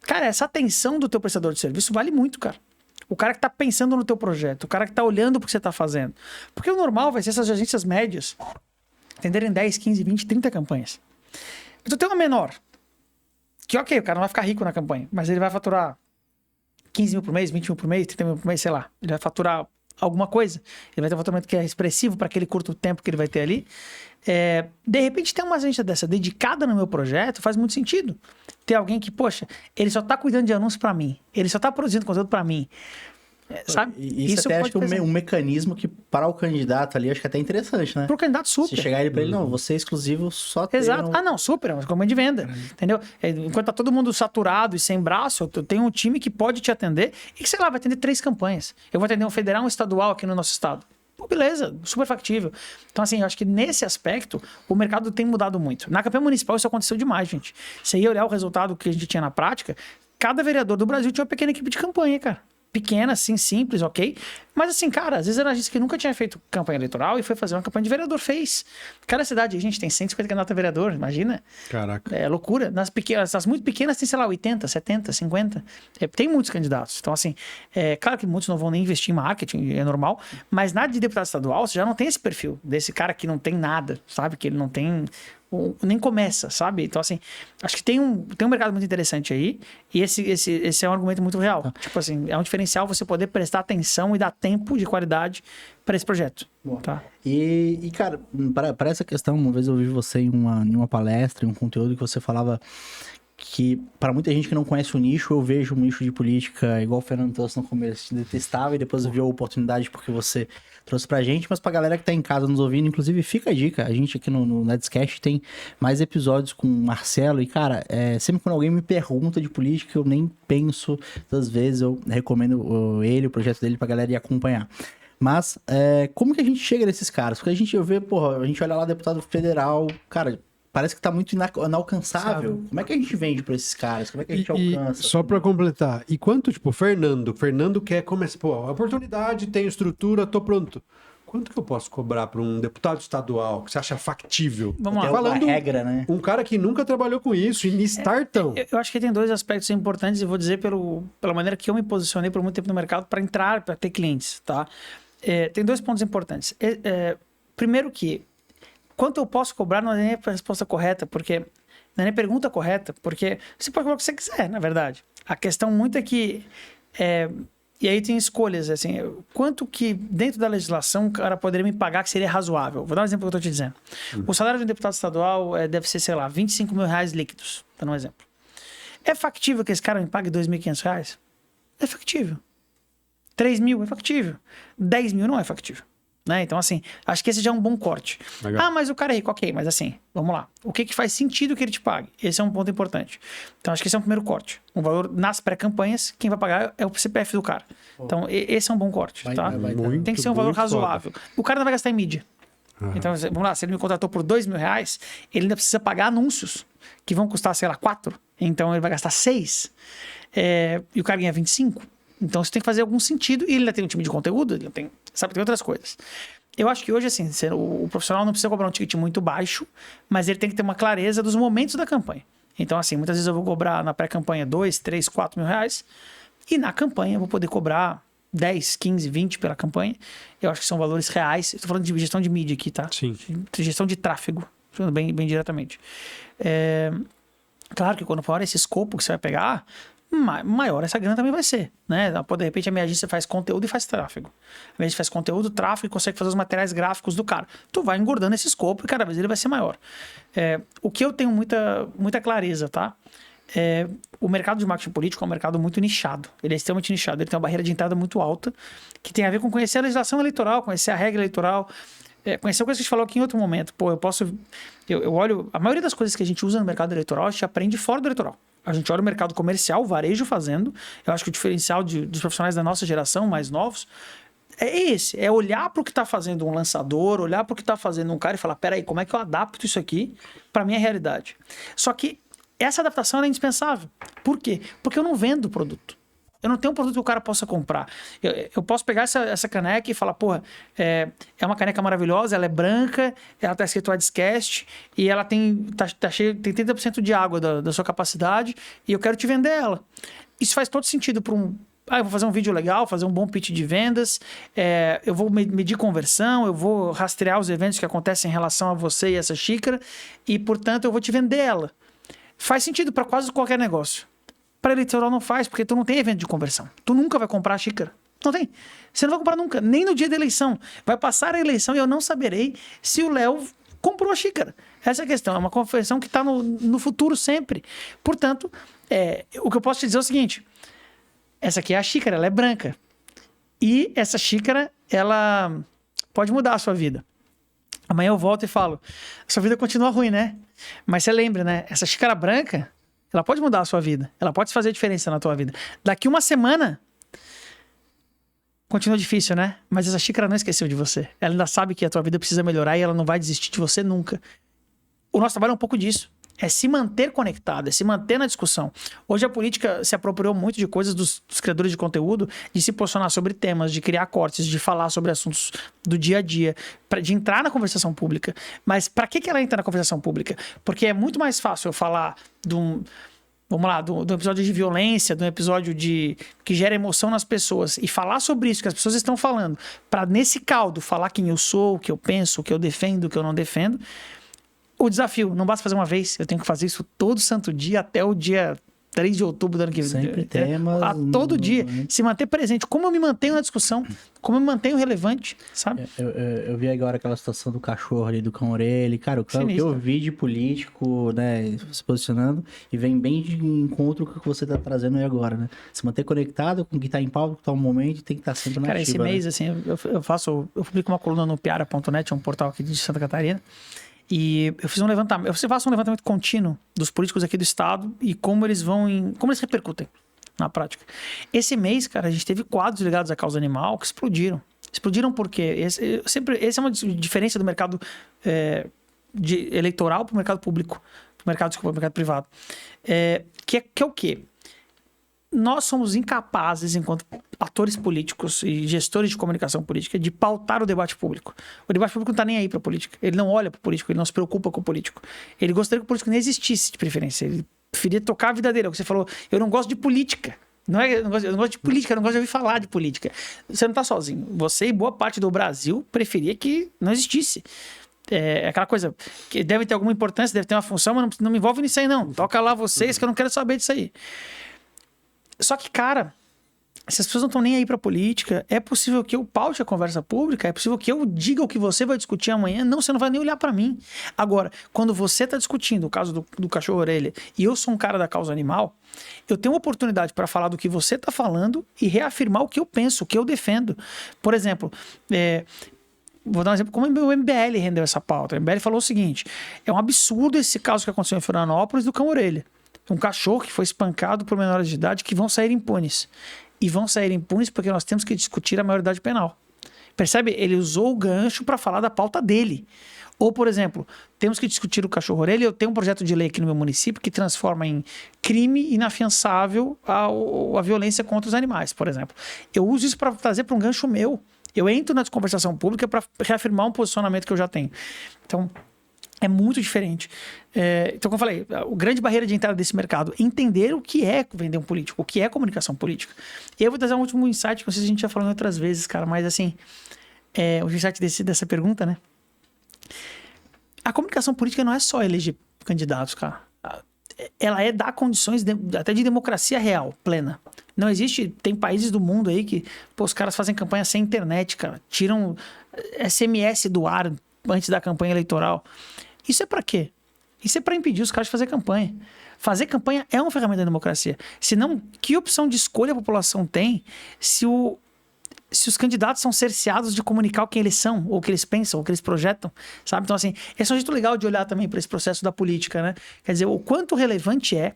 cara, essa atenção do teu prestador de serviço vale muito, cara. O cara que tá pensando no teu projeto, o cara que tá olhando pro que você tá fazendo. Porque o normal vai ser essas agências médias atenderem 10, 15, 20, 30 campanhas. Então tem uma menor, que ok, o cara não vai ficar rico na campanha, mas ele vai faturar 15 mil por mês, 20 mil por mês, 30 mil por mês, sei lá. Ele vai faturar alguma coisa. Ele vai ter um faturamento que é expressivo para aquele curto tempo que ele vai ter ali. De repente, ter uma agência dessa dedicada no meu projeto faz muito sentido. Ter alguém que, poxa, ele só tá cuidando de anúncios para mim. Ele só tá produzindo conteúdo para mim. Sabe? E isso até acho que é um mecanismo que para o candidato ali, acho que é até interessante, né? Pro candidato, super. Se chegar ele pra ele, não, você é exclusivo, só tem... Exato. Ah, não, super, é uma campanha de venda, entendeu? Enquanto tá todo mundo saturado e sem braço, eu tenho um time que pode te atender e que, sei lá, vai atender 3 campanhas. Eu vou atender um federal e um estadual aqui no nosso estado. Pô, beleza, super factível. Então, assim, eu acho que nesse aspecto, o mercado tem mudado muito. Na campanha municipal isso aconteceu demais, gente. Você ia olhar o resultado que a gente tinha na prática, cada vereador do Brasil tinha uma pequena equipe de campanha, cara. Pequena, assim, simples, ok? Mas assim, cara, às vezes era uma agência que nunca tinha feito campanha eleitoral e foi fazer uma campanha de vereador, fez. Cada cidade, a gente tem 150 candidatos a vereador, imagina? Caraca. É loucura. Nas muito pequenas tem, sei lá, 80, 70, 50. Tem muitos candidatos. Então, assim, claro que muitos não vão nem investir em marketing, é normal, mas na de deputado estadual, você já não tem esse perfil desse cara que não tem nada, sabe? Que ele não tem... nem começa, sabe? Então, assim, acho que tem um mercado muito interessante aí e esse é um argumento muito real. Tipo assim, é um diferencial você poder prestar atenção e dar tempo de qualidade para esse projeto. Tá? E cara, para essa questão, uma vez eu ouvi você em uma palestra, em um conteúdo que você falava que para muita gente que não conhece o nicho, eu vejo um nicho de política igual o Fernando trouxe no começo, detestava e depois viu a oportunidade porque você trouxe pra gente, mas pra galera que tá em casa nos ouvindo, inclusive fica a dica, a gente aqui no Nerdcast tem mais episódios com o Marcelo e cara, sempre quando alguém me pergunta de política, eu nem penso das vezes, eu recomendo o projeto dele pra galera ir acompanhar. Mas, como que a gente chega nesses caras? Porque a gente olha lá deputado federal, cara, parece que tá muito inalcançável. Sabe. Como é que a gente vende pra esses caras? Como é que a gente alcança? Só pra completar, e quanto, tipo, Fernando quer começar, pô, a oportunidade, tenho estrutura, tô pronto. Quanto que eu posso cobrar pra um deputado estadual que você acha factível? Vamos lá. Tem uma Falando regra, né? um cara que nunca trabalhou com isso, e startão. Eu acho que tem 2 aspectos importantes e vou dizer pela maneira que eu me posicionei por muito tempo no mercado para entrar, para ter clientes, tá? Tem 2 pontos importantes. Primeiro que, quanto eu posso cobrar não é nem a resposta correta, porque não é nem a pergunta correta, porque você pode cobrar o que você quiser, na verdade. A questão muito é que... e aí tem escolhas, assim, quanto que dentro da legislação o cara poderia me pagar que seria razoável. Vou dar um exemplo que eu estou te dizendo. O salário de um deputado estadual deve ser, sei lá, 25 mil reais líquidos, tá um exemplo. É factível que esse cara me pague 2.500 reais? É factível. 3 mil é factível. 10 mil não é factível. Né? Então, assim, acho que esse já é um bom corte. Legal. Ah, mas o cara é rico, ok, mas assim, vamos lá. O que faz sentido que ele te pague? Esse é um ponto importante. Então, acho que esse é um primeiro corte. O valor nas pré-campanhas, quem vai pagar é o CPF do cara. Então, esse é um bom corte, tá? Muito, Tem que ser um valor muito razoável. O cara não vai gastar em mídia. Então, vamos lá, se ele me contratou por 2 mil reais, ele ainda precisa pagar anúncios, que vão custar, sei lá, 4. Então, ele vai gastar 6. E o cara ganha 25. Então, isso tem que fazer algum sentido. E ele ainda tem um time de conteúdo, ele tem, sabe, tem outras coisas. Eu acho que hoje, assim, o profissional não precisa cobrar um ticket muito baixo, mas ele tem que ter uma clareza dos momentos da campanha. Então, assim, muitas vezes eu vou cobrar na pré-campanha 2, 3, 4 mil reais. E na campanha eu vou poder cobrar 10, 15, 20 pela campanha. Eu acho que são valores reais. Estou falando de gestão de mídia aqui, tá? Sim. De gestão de tráfego, falando bem diretamente. Claro que quando for esse escopo que você vai pegar, maior essa grana também vai ser, né? De repente a minha agência faz conteúdo e faz tráfego. A gente faz conteúdo, tráfego e consegue fazer os materiais gráficos do cara. Tu vai engordando esse escopo e cada vez ele vai ser maior. O que eu tenho muita clareza, tá? O mercado de marketing político é um mercado muito nichado. Ele é extremamente nichado. Ele tem uma barreira de entrada muito alta, que tem a ver com conhecer a legislação eleitoral, conhecer a regra eleitoral, conhecer coisas que a gente falou aqui em outro momento. Pô, eu olho... A maioria das coisas que a gente usa no mercado eleitoral, a gente aprende fora do eleitoral. A gente olha o mercado comercial, o varejo fazendo. Eu acho que o diferencial dos profissionais da nossa geração, mais novos, é esse. É olhar para o que está fazendo um lançador, olhar para o que está fazendo um cara e falar, peraí, como é que eu adapto isso aqui para a minha realidade? Só que essa adaptação é indispensável. Por quê? Porque eu não vendo produto. Eu não tenho um produto que o cara possa comprar. Eu posso pegar essa caneca e falar, porra, é uma caneca maravilhosa, ela é branca, ela tá escrito Adescast e ela tem 30% de água da sua capacidade e eu quero te vender ela. Isso faz todo sentido para eu vou fazer um vídeo legal, fazer um bom pitch de vendas, eu vou medir conversão, eu vou rastrear os eventos que acontecem em relação a você e essa xícara e, portanto, eu vou te vender ela. Faz sentido para quase qualquer negócio. Para eleitoral não faz, porque tu não tem evento de conversão. Tu nunca vai comprar a xícara. Não tem. Você não vai comprar nunca, nem no dia da eleição. Vai passar a eleição e eu não saberei se o Léo comprou a xícara. Essa é a questão. É uma conversão que está no futuro sempre. Portanto, o que eu posso te dizer é o seguinte. Essa aqui é a xícara, ela é branca. E essa xícara, ela pode mudar a sua vida. Amanhã eu volto e falo, sua vida continua ruim, né? Mas você lembra, né? Essa xícara branca, ela pode mudar a sua vida. Ela pode fazer diferença na tua vida. Daqui uma semana, continua difícil, né? Mas essa xícara não esqueceu de você. Ela ainda sabe que a tua vida precisa melhorar e ela não vai desistir de você nunca. O nosso trabalho é um pouco disso. É se manter conectado, é se manter na discussão. Hoje a política se apropriou muito de coisas dos criadores de conteúdo, de se posicionar sobre temas, de criar cortes, de falar sobre assuntos do dia a dia, de entrar na conversação pública. Mas para que ela entra na conversação pública? Porque é muito mais fácil eu falar de um episódio de violência, de um episódio que gera emoção nas pessoas e falar sobre isso que as pessoas estão falando, para nesse caldo falar quem eu sou, o que eu penso, o que eu defendo, o que eu não defendo. O desafio, não basta fazer uma vez, eu tenho que fazer isso todo santo dia até o dia 3 de outubro do ano que vem. Sempre temas. Todo dia. Se manter presente. Como eu me mantenho na discussão, como eu me mantenho relevante, sabe? Eu vi agora aquela situação do cachorro ali, do cão-orelha. Cara, o que eu vi de político, né, se posicionando, e vem bem de encontro com o que você tá trazendo aí agora, né? Se manter conectado com o que tá em pauta, que tá no momento, tem que estar sempre na ativa. Cara, esse mês, né? assim, eu publico uma coluna no piara.net, um portal aqui de Santa Catarina. E eu fiz um levantamento, eu faço um levantamento contínuo dos políticos aqui do estado e como eles repercutem na prática. Esse mês, cara, a gente teve quadros ligados à causa animal que explodiram. Explodiram porque essa é uma diferença do mercado eleitoral para o mercado público, para o mercado privado. Que é o quê? Nós somos incapazes, enquanto atores políticos e gestores de comunicação política, de pautar o debate público. O debate público não está nem aí para a política. Ele não olha para o político, ele não se preocupa com o político. Ele gostaria que o político nem existisse, de preferência. Ele preferia tocar a vida dele. É o que você falou, eu não gosto de política. Eu não gosto de política, eu não gosto de ouvir falar de política. Você não está sozinho. Você e boa parte do Brasil preferia que não existisse. É aquela coisa que deve ter alguma importância, deve ter uma função, mas não me envolve nisso aí não. Toca lá vocês que eu não quero saber disso aí. Só que, cara, se as pessoas não estão nem aí pra política, é possível que eu paute a conversa pública, é possível que eu diga o que você vai discutir amanhã. Não, você não vai nem olhar pra mim. Agora, quando você tá discutindo o caso do cachorro-orelha e eu sou um cara da causa animal, eu tenho uma oportunidade para falar do que você tá falando e reafirmar o que eu penso, o que eu defendo. Por exemplo, vou dar um exemplo, como o MBL rendeu essa pauta. O MBL falou o seguinte, é um absurdo esse caso que aconteceu em Florianópolis do cão-orelha. Um cachorro que foi espancado por menores de idade que vão sair impunes. E vão sair impunes porque nós temos que discutir a maioridade penal. Percebe? Ele usou o gancho para falar da pauta dele. Ou, por exemplo, temos que discutir o cachorro-orelha. Eu tenho um projeto de lei aqui no meu município que transforma em crime inafiançável a violência contra os animais, por exemplo. Eu uso isso para trazer para um gancho meu. Eu entro na conversação pública para reafirmar um posicionamento que eu já tenho. Então, é muito diferente. Então, como eu falei, a grande barreira de entrada desse mercado é entender o que é vender um político, o que é comunicação política. E eu vou trazer um último insight, que não sei se a gente já falou em outras vezes, cara, mas assim, o insight dessa pergunta, né? A comunicação política não é só eleger candidatos, cara. ela dá condições até de democracia real, plena. Não existe, tem países do mundo aí que, pô, os caras fazem campanha sem internet, cara. Tiram SMS do ar antes da campanha eleitoral. Isso é pra quê? Isso é pra impedir os caras de fazer campanha. Fazer campanha é uma ferramenta da democracia. Senão, que opção de escolha a população tem se os candidatos são cerceados de comunicar quem eles são, ou o que eles pensam, ou o que eles projetam, sabe? Então, assim, esse é um jeito legal de olhar também para esse processo da política, né? Quer dizer, o quanto relevante é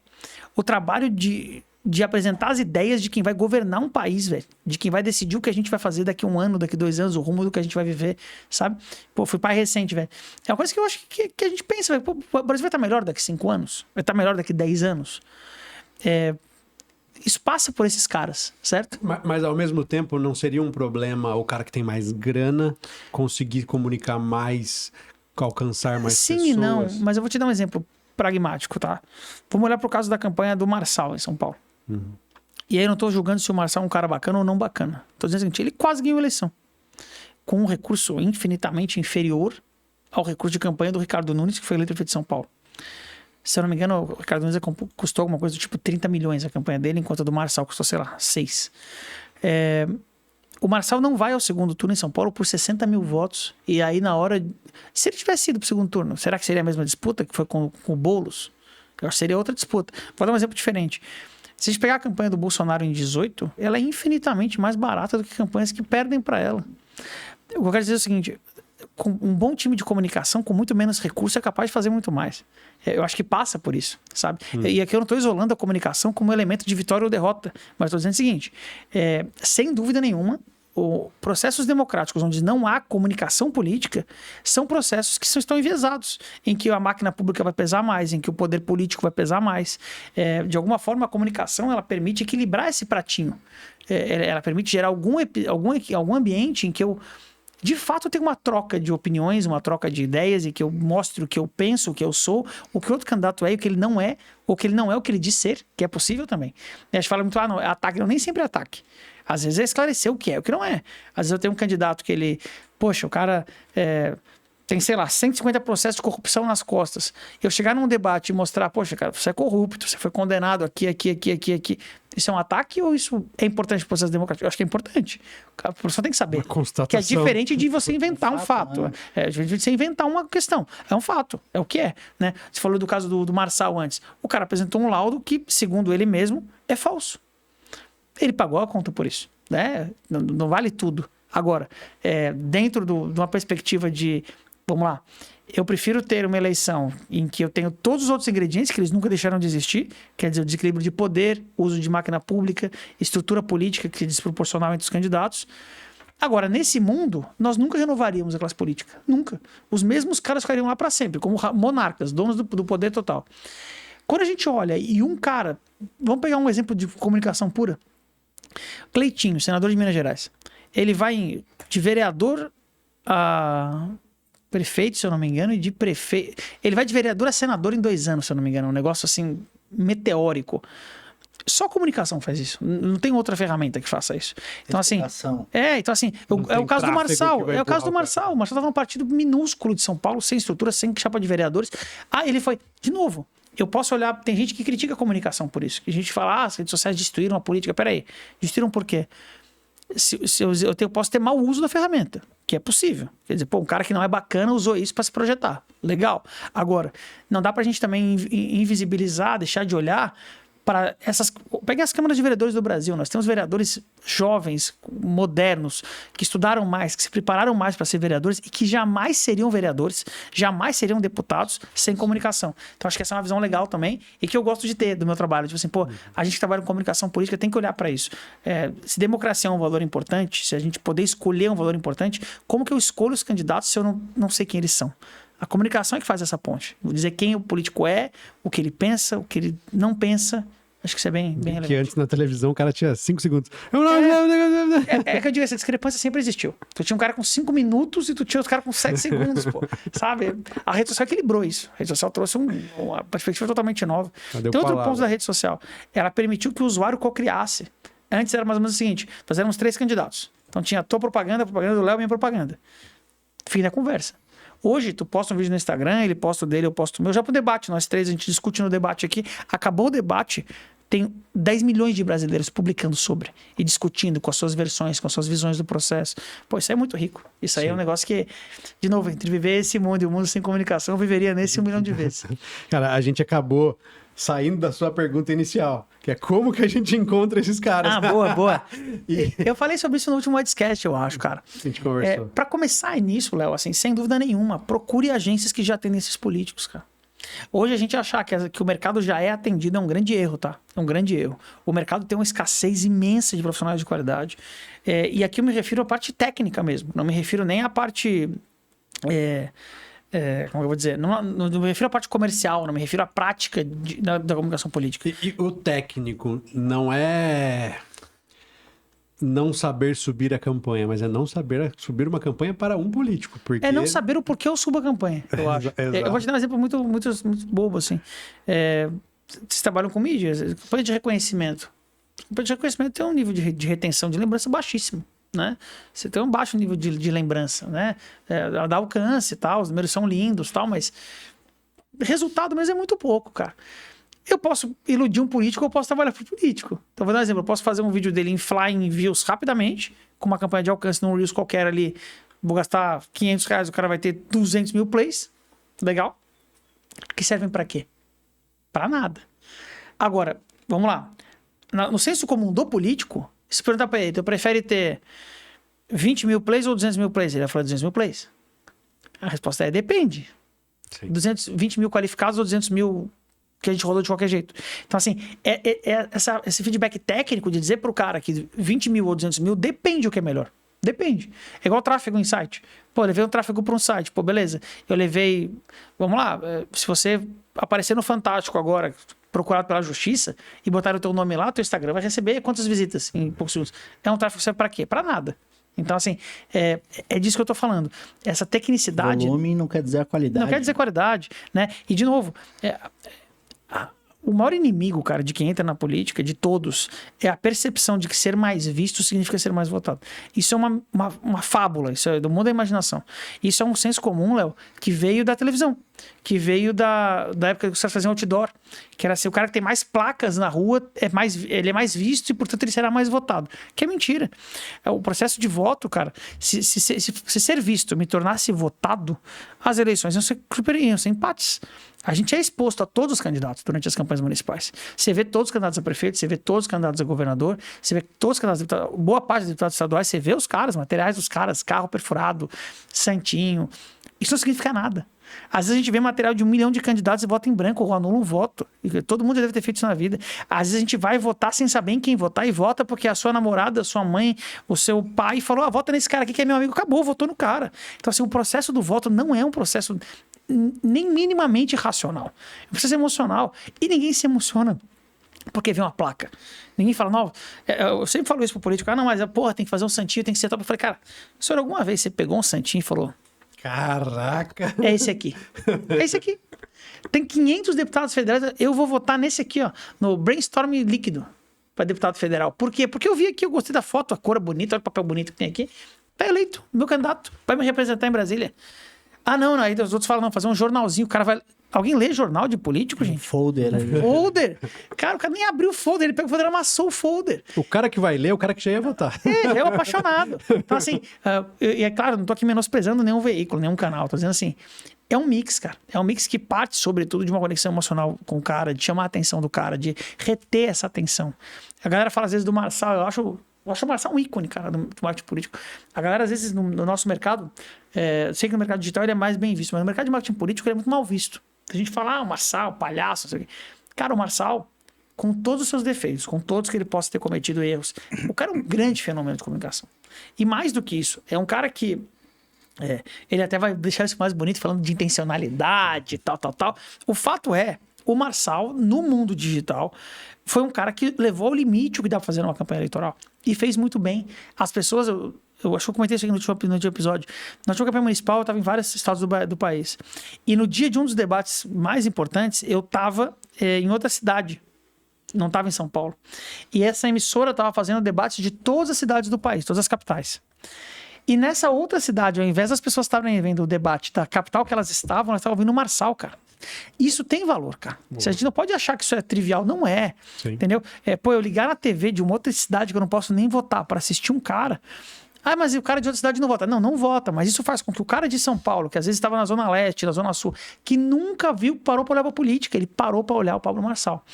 o trabalho de apresentar as ideias de quem vai governar um país, velho. De quem vai decidir o que a gente vai fazer daqui a 1 ano, daqui a 2 anos, o rumo do que a gente vai viver, sabe? Pô, fui pai recente, velho. É uma coisa que eu acho que a gente pensa, velho. Pô, o Brasil vai estar melhor daqui a 5 anos? Vai estar melhor daqui a 10 anos? Isso passa por esses caras, certo? Mas ao mesmo tempo não seria um problema o cara que tem mais grana conseguir comunicar mais, alcançar mais pessoas? Sim e não, mas eu vou te dar um exemplo pragmático, tá? Vamos olhar pro caso da campanha do Marçal em São Paulo. E aí eu não tô julgando se o Marçal é um cara bacana ou não bacana. Tô dizendo o seguinte, ele quase ganhou a eleição. Com um recurso infinitamente inferior ao recurso de campanha do Ricardo Nunes, que foi eleito prefeito de São Paulo. Se eu não me engano, o Ricardo Nunes custou alguma coisa do tipo 30 milhões a campanha dele, enquanto a do Marçal custou, sei lá, 6. O Marçal não vai ao segundo turno em São Paulo por 60 mil votos. E aí, na hora... Se ele tivesse ido pro segundo turno, será que seria a mesma disputa que foi com o Boulos? Eu acho que seria outra disputa. Vou dar um exemplo diferente. Se a gente pegar a campanha do Bolsonaro em 18, ela é infinitamente mais barata do que campanhas que perdem para ela. O que eu quero dizer é o seguinte... Com um bom time de comunicação, com muito menos recurso, é capaz de fazer muito mais. Eu acho que passa por isso, sabe? E aqui eu não estou isolando a comunicação como elemento de vitória ou derrota, mas estou dizendo o seguinte, sem dúvida nenhuma, processos democráticos onde não há comunicação política são processos que estão enviesados, em que a máquina pública vai pesar mais, em que o poder político vai pesar mais. De alguma forma, a comunicação ela permite equilibrar esse pratinho. Ela permite gerar algum ambiente em que eu de fato tem uma troca de opiniões, uma troca de ideias, e que eu mostro o que eu penso, o que eu sou, o que outro candidato é e o que ele não é, ou que ele não é o que ele diz ser, que é possível também. E a gente fala muito, não, é ataque, não, nem sempre é ataque. Às vezes é esclarecer o que é, o que não é. Às vezes eu tenho um candidato que ele, poxa, o cara tem, sei lá, 150 processos de corrupção nas costas. Eu chegar num debate e mostrar, poxa, cara, você é corrupto, você foi condenado aqui. Isso é um ataque ou isso é importante para o processo democrático? Eu acho que é importante. A pessoa tem que saber. Que é diferente de você inventar um fato. De você inventar uma questão. É um fato. É o que é. Né? Você falou do caso do Marçal antes. O cara apresentou um laudo que, segundo ele mesmo, é falso. Ele pagou a conta por isso. Né? Não vale tudo. Agora, dentro de uma perspectiva de... Vamos lá. Eu prefiro ter uma eleição em que eu tenho todos os outros ingredientes que eles nunca deixaram de existir, quer dizer, o desequilíbrio de poder, uso de máquina pública, estrutura política que é desproporcional entre os candidatos. Agora, nesse mundo, nós nunca renovaríamos a classe política. Nunca. Os mesmos caras ficariam lá para sempre, como monarcas, donos do poder total. Quando a gente olha e um cara... Vamos pegar um exemplo de comunicação pura. Cleitinho, senador de Minas Gerais. Ele vai de vereador a... prefeito, se eu não me engano, e de prefeito... Ele vai de vereador a senador em 2 anos, se eu não me engano. Um negócio, assim, meteórico. Só a comunicação faz isso. Não tem outra ferramenta que faça isso. Então, assim... Então, assim... É o caso do Marçal. É o caso do Marçal. O Marçal estava num partido minúsculo de São Paulo, sem estrutura, sem chapa de vereadores. Ele foi... De novo, eu posso olhar... Tem gente que critica a comunicação por isso. A gente fala, as redes sociais destruíram a política. Peraí. Destruíram por quê? Eu posso ter mau uso da ferramenta, que é possível. Quer dizer, um cara que não é bacana usou isso para se projetar. Legal. Agora, não dá pra gente também invisibilizar, deixar de olhar para essas... Peguem as câmaras de vereadores do Brasil. Nós temos vereadores jovens, modernos, que estudaram mais, que se prepararam mais para ser vereadores e que jamais seriam vereadores, jamais seriam deputados sem comunicação. Então, acho que essa é uma visão legal também e que eu gosto de ter do meu trabalho. Tipo assim, a gente que trabalha com comunicação política tem que olhar para isso. Se democracia é um valor importante, se a gente poder escolher um valor importante, como que eu escolho os candidatos se eu não sei quem eles são? A comunicação é que faz essa ponte. Vou dizer quem o político é, o que ele pensa, o que ele não pensa. Acho que isso é bem relevante. Que antes na televisão o cara tinha 5 segundos. É que eu digo, essa discrepância sempre existiu. Tu tinha um cara com 5 minutos e tu tinha outro cara com 7 segundos, pô. Sabe? A rede social equilibrou isso. A rede social trouxe uma perspectiva totalmente nova. Tem outro ponto da rede social. Ela permitiu que o usuário cocriasse. Antes era mais ou menos o seguinte: nós éramos 3 candidatos. Então tinha a tua propaganda, a propaganda do Léo e a minha propaganda. Fim da conversa. Hoje, tu posta um vídeo no Instagram, ele posta o dele, eu posto o meu. Já pro debate, nós três, a gente discute no debate aqui. Acabou o debate, tem 10 milhões de brasileiros publicando sobre e discutindo com as suas versões, com as suas visões do processo. Pô, isso aí é muito rico. Isso aí é um negócio que, de novo, entre viver esse mundo e o mundo sem comunicação, eu viveria nesse 1 milhão de vezes. Cara, a gente acabou saindo da sua pergunta inicial, que é como que a gente encontra esses caras. Ah, boa. E Eu falei sobre isso no último podcast, eu acho, cara. a gente conversou. Para começar nisso, Léo, assim, sem dúvida nenhuma, procure agências que já atendem esses políticos, cara. Hoje a gente achar que o mercado já é atendido é um grande erro, tá? É um grande erro. O mercado tem uma escassez imensa de profissionais de qualidade. E aqui eu me refiro à parte técnica mesmo. Não me refiro nem à parte... como eu vou dizer? Não me refiro à parte comercial, não me refiro à prática da comunicação política. E o técnico não é não saber subir a campanha, mas é não saber subir uma campanha para um político. Porque... É não saber o porquê eu subo a campanha, eu acho. Exato. Eu vou te dar um exemplo muito bobo, assim. Vocês trabalham com mídia, campanha de reconhecimento. Campanha de reconhecimento tem um nível de retenção de lembrança baixíssimo, né? Você tem um baixo nível de lembrança, né? Ela dá alcance e tal, os números são lindos e tal, mas resultado mesmo é muito pouco, cara. Eu posso iludir um político, eu posso trabalhar para o político. Então, vou dar um exemplo. Eu posso fazer um vídeo dele inflar em views rapidamente, com uma campanha de alcance num Reels qualquer ali. Vou gastar R$500, o cara vai ter 200 mil plays. Legal. Que servem para quê? Para nada. Agora, vamos lá. No senso comum do político, se perguntar para ele, tu prefere ter 20 mil plays ou 200 mil plays? Ele vai falar 200 mil plays. A resposta é depende. Sim. 220 mil qualificados ou 200 mil... que a gente rolou de qualquer jeito. Então, assim, esse feedback técnico de dizer pro cara que 20 mil ou 200 mil depende o que é melhor. Depende. É igual tráfego em site. Pô, eu levei um tráfego para um site. Pô, beleza. Eu levei... Vamos lá. Se você aparecer no Fantástico agora, procurado pela Justiça, e botar o teu nome lá, teu Instagram vai receber quantas visitas em poucos segundos? É um tráfego que serve para quê? Para nada. Então, assim, é disso que eu tô falando. Essa tecnicidade... Volume não quer dizer a qualidade. Não quer dizer qualidade, né? E, de novo... O maior inimigo, cara, de quem entra na política, de todos, é a percepção de que ser mais visto significa ser mais votado. Isso é uma fábula, isso é do mundo da imaginação. Isso é um senso comum, Léo, que veio da televisão, que veio da época que os caras faziam outdoor, que era assim, o cara que tem mais placas na rua, ele é mais visto e, portanto, ele será mais votado. Que é mentira. O processo de voto, cara, se ser visto me tornasse votado, as eleições iam ser empates. A gente é exposto a todos os candidatos durante as campanhas municipais. Você vê todos os candidatos a prefeito, você vê todos os candidatos a governador, você vê todos os candidatos a deputado, boa parte dos deputados estaduais, você vê os caras, materiais dos caras, carro perfurado, santinho. Isso não significa nada. Às vezes a gente vê material de 1 milhão de candidatos e vota em branco ou anula um voto. E todo mundo já deve ter feito isso na vida. Às vezes a gente vai votar sem saber em quem votar e vota porque a sua namorada, a sua mãe, o seu pai falou, vota nesse cara aqui que é meu amigo, acabou, votou no cara. Então assim, o processo do voto não é um processo nem minimamente racional. É um processo emocional. E ninguém se emociona porque vê uma placa. Ninguém fala, não, eu sempre falo isso pro político, não, mas porra, tem que fazer um santinho, tem que ser top. Eu falei, cara, o senhor alguma vez você pegou um santinho e falou... Caraca! É esse aqui. É esse aqui. Tem 500 deputados federais. Eu vou votar nesse aqui, ó, no brainstorm líquido para deputado federal. Por quê? Porque eu vi aqui, eu gostei da foto, a cor é bonita, olha o papel bonito que tem aqui. Tá eleito, meu candidato, vai me representar em Brasília. Ah, não, aí os outros falam, não, fazer um jornalzinho, o cara vai... Alguém lê jornal de político, gente? Folder. Folder. Cara, o cara nem abriu o folder, ele pegou o folder e amassou o folder. O cara que vai ler é o cara que já ia votar. Já é um apaixonado. Então, assim, e é claro, não tô aqui menosprezando nenhum veículo, nenhum canal, tô dizendo assim, é um mix, cara. É um mix que parte, sobretudo, de uma conexão emocional com o cara, de chamar a atenção do cara, de reter essa atenção. A galera fala, às vezes, do Marçal, eu acho o Marçal um ícone, cara, do marketing político. A galera, às vezes, no nosso mercado, eu sei que no mercado digital ele é mais bem visto, mas no mercado de marketing político ele é muito mal visto. A gente fala, o Marçal, palhaço, não sei o quê. Cara, o Marçal, com todos os seus defeitos, com todos que ele possa ter cometido erros, o cara é um grande fenômeno de comunicação. E mais do que isso, é um cara que... ele até vai deixar isso mais bonito, falando de intencionalidade, tal. O fato é, o Marçal, no mundo digital, foi um cara que levou ao limite o que dá pra fazer numa campanha eleitoral. E fez muito bem. As pessoas... Eu acho que eu comentei isso aqui no último episódio. Na última campanha municipal, eu estava em vários estados do país. E no dia de um dos debates mais importantes, eu estava em outra cidade. Não estava em São Paulo. E essa emissora estava fazendo debates de todas as cidades do país, todas as capitais. E nessa outra cidade, ao invés das pessoas estarem vendo o debate da capital que elas estavam vendo o Marçal, cara. Isso tem valor, cara. A gente não pode achar que isso é trivial. Não é. Sim. Entendeu? Eu ligar na TV de uma outra cidade que eu não posso nem votar para assistir um cara. Ah, mas o cara de outra cidade não vota. Não vota. Mas isso faz com que o cara de São Paulo, que às vezes estava na Zona Leste, na Zona Sul, que nunca parou para olhar para política. Ele parou para olhar o Pablo Marçal.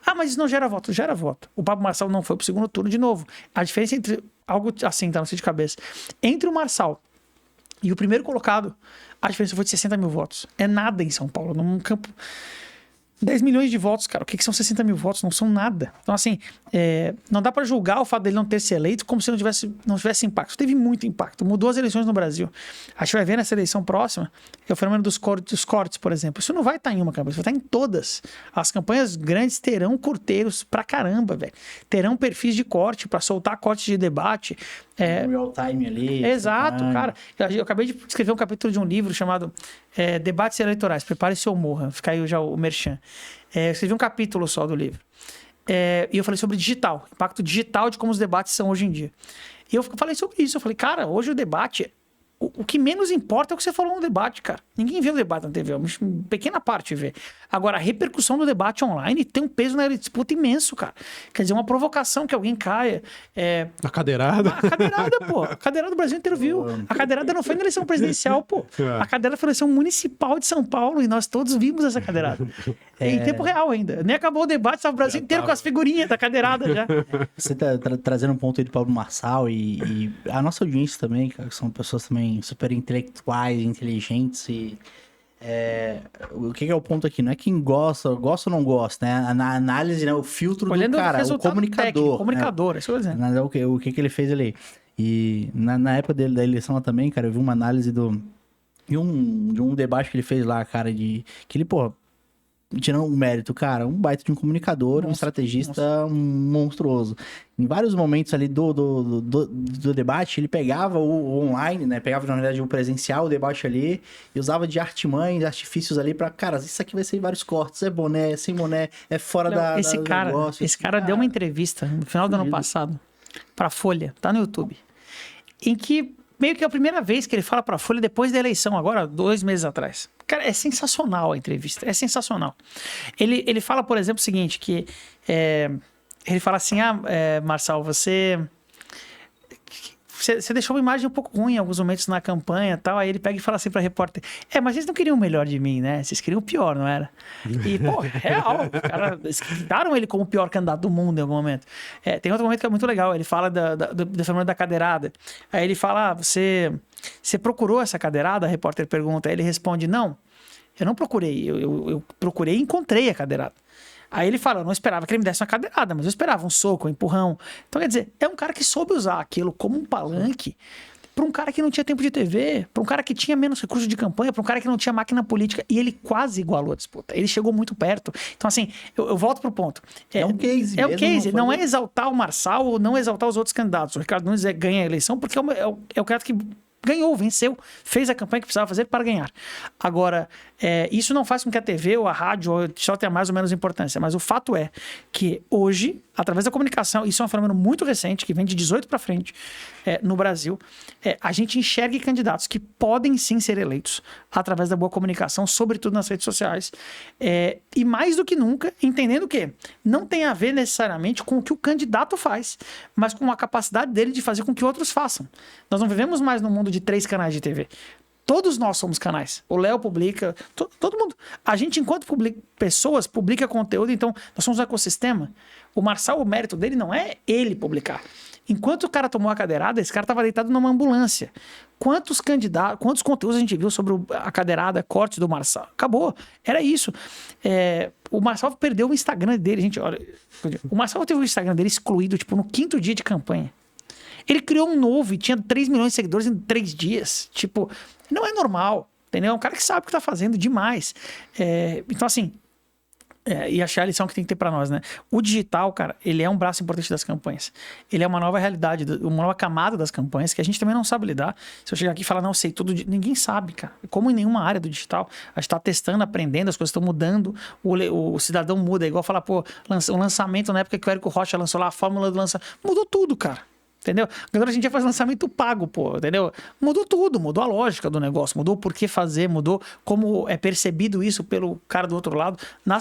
Ah, mas isso não gera voto. Gera voto. O Pablo Marçal não foi pro segundo turno de novo. A diferença entre algo assim, tá no sítio de cabeça. Entre o Marçal e o primeiro colocado, a diferença foi de 60 mil votos. É nada em São Paulo. Num campo... 10 milhões de votos, cara. O que são 60 mil votos? Não são nada. Então, assim, não dá pra julgar o fato dele não ter se eleito como se não tivesse impacto. Teve muito impacto. Mudou as eleições no Brasil. A gente vai ver nessa eleição próxima, é o fenômeno dos cortes, por exemplo. Isso não vai estar em uma campanha, isso vai estar em todas. As campanhas grandes terão corteiros pra caramba, velho. Terão perfis de corte pra soltar cortes de debate. Real time ali. Exato, cara. Eu acabei de escrever um capítulo de um livro chamado Debates Eleitorais. Prepare-se ou morra. Fica aí já o merchan. Eu escrevi um capítulo só do livro. E eu falei sobre digital. Impacto digital de como os debates são hoje em dia. E eu falei sobre isso. Eu falei, cara, hoje o debate... O que menos importa é o que você falou no debate, cara. Ninguém vê o debate na TV, uma pequena parte vê. Agora, a repercussão do debate online tem um peso na disputa imenso, cara. Quer dizer, uma provocação que alguém caia. A cadeirada? A cadeirada, pô. A cadeirada do Brasil inteiro viu. A cadeirada não foi na eleição presidencial, pô. A cadeirada foi na eleição municipal de São Paulo e nós todos vimos essa cadeirada. Em tempo real ainda. Nem acabou o debate, estava o Brasil inteiro com as figurinhas da cadeirada já. Você tá trazendo um ponto aí do Pablo Marçal e a nossa audiência também, cara, que são pessoas também super intelectuais, inteligentes e... o que é o ponto aqui? Não é quem gosta ou não gosta, né? Na análise, né? O filtro olhando do cara, o comunicador. Técnico, comunicador, é isso que eu tô dizendo. O que ele fez ali. E na época dele, da eleição lá também, cara, eu vi uma análise de um debate que ele fez lá, cara, que ele, pô, tirando o mérito, cara, um baita de um comunicador, um estrategista monstruoso. Em vários momentos ali do debate, ele pegava o online, né? Pegava, na verdade, o presencial, o debate ali, e usava de artimanhas, artifícios ali pra, cara, isso aqui vai ser vários cortes, é boné, sem boné, é fora do negócio. Esse cara deu uma entrevista no final do ano passado pra Folha, tá no YouTube, em que meio que é a primeira vez que ele fala pra Folha depois da eleição, agora, 2 meses atrás. Cara, é sensacional a entrevista, é sensacional. Ele fala, por exemplo, o seguinte, que ele fala assim, Marçal, você deixou uma imagem um pouco ruim em alguns momentos na campanha e tal, aí ele pega e fala assim pra repórter, mas vocês não queriam o melhor de mim, né? Vocês queriam o pior, não era? E, pô, real, cara, eles daram ele como o pior candidato do mundo em algum momento. Tem outro momento que é muito legal, ele fala do fenômeno da cadeirada, aí ele fala, você procurou essa cadeirada? A repórter pergunta, aí ele responde, não, eu não procurei, eu procurei e encontrei a cadeirada. Aí ele fala, eu não esperava que ele me desse uma cadeirada, mas eu esperava um soco, um empurrão. Então, quer dizer, é um cara que soube usar aquilo como um palanque para um cara que não tinha tempo de TV, para um cara que tinha menos recursos de campanha, para um cara que não tinha máquina política. E ele quase igualou a disputa. Ele chegou muito perto. Então, assim, eu volto pro ponto. É um case. É um case. Não é exaltar o Marçal ou não exaltar os outros candidatos. O Ricardo Nunes ganha a eleição porque é o candidato que ganhou, venceu, fez a campanha que precisava fazer para ganhar. Agora, isso não faz com que a TV ou a rádio só tenha mais ou menos importância, mas o fato é que hoje, através da comunicação, isso é um fenômeno muito recente, que vem de 18 para frente no Brasil, a gente enxerga candidatos que podem sim ser eleitos através da boa comunicação, sobretudo nas redes sociais, e mais do que nunca, entendendo que não tem a ver necessariamente com o que o candidato faz, mas com a capacidade dele de fazer com que outros façam. Nós não vivemos mais num mundo de 3 canais de TV. Todos nós somos canais. O Léo publica, todo mundo. A gente, enquanto pessoas, publica conteúdo, então nós somos um ecossistema. O Marçal, o mérito dele não é ele publicar. Enquanto o cara tomou a cadeirada, esse cara estava deitado numa ambulância. Quantos conteúdos a gente viu sobre a cadeirada, corte do Marçal? Acabou. Era isso. O Marçal perdeu o Instagram dele, gente. Olha, o Marçal teve o Instagram dele excluído, tipo, no 5º dia de campanha. Ele criou um novo e tinha 3 milhões de seguidores em 3 dias. Tipo, não é normal, entendeu? É um cara que sabe o que tá fazendo demais. Então, assim, e achar a lição que tem que ter para nós, né? O digital, cara, ele é um braço importante das campanhas. Ele é uma nova realidade, uma nova camada das campanhas que a gente também não sabe lidar. Se eu chegar aqui e falar, não, sei tudo, ninguém sabe, cara. Como em nenhuma área do digital. A gente tá testando, aprendendo, as coisas estão mudando, o cidadão muda. É igual falar, pô, o lançamento na época que o Érico Rocha lançou lá a fórmula do lançamento. Mudou tudo, cara. Entendeu? Agora a gente já faz lançamento pago, pô, entendeu? Mudou tudo, mudou a lógica do negócio, mudou o porquê fazer, mudou como é percebido isso pelo cara do outro lado. Na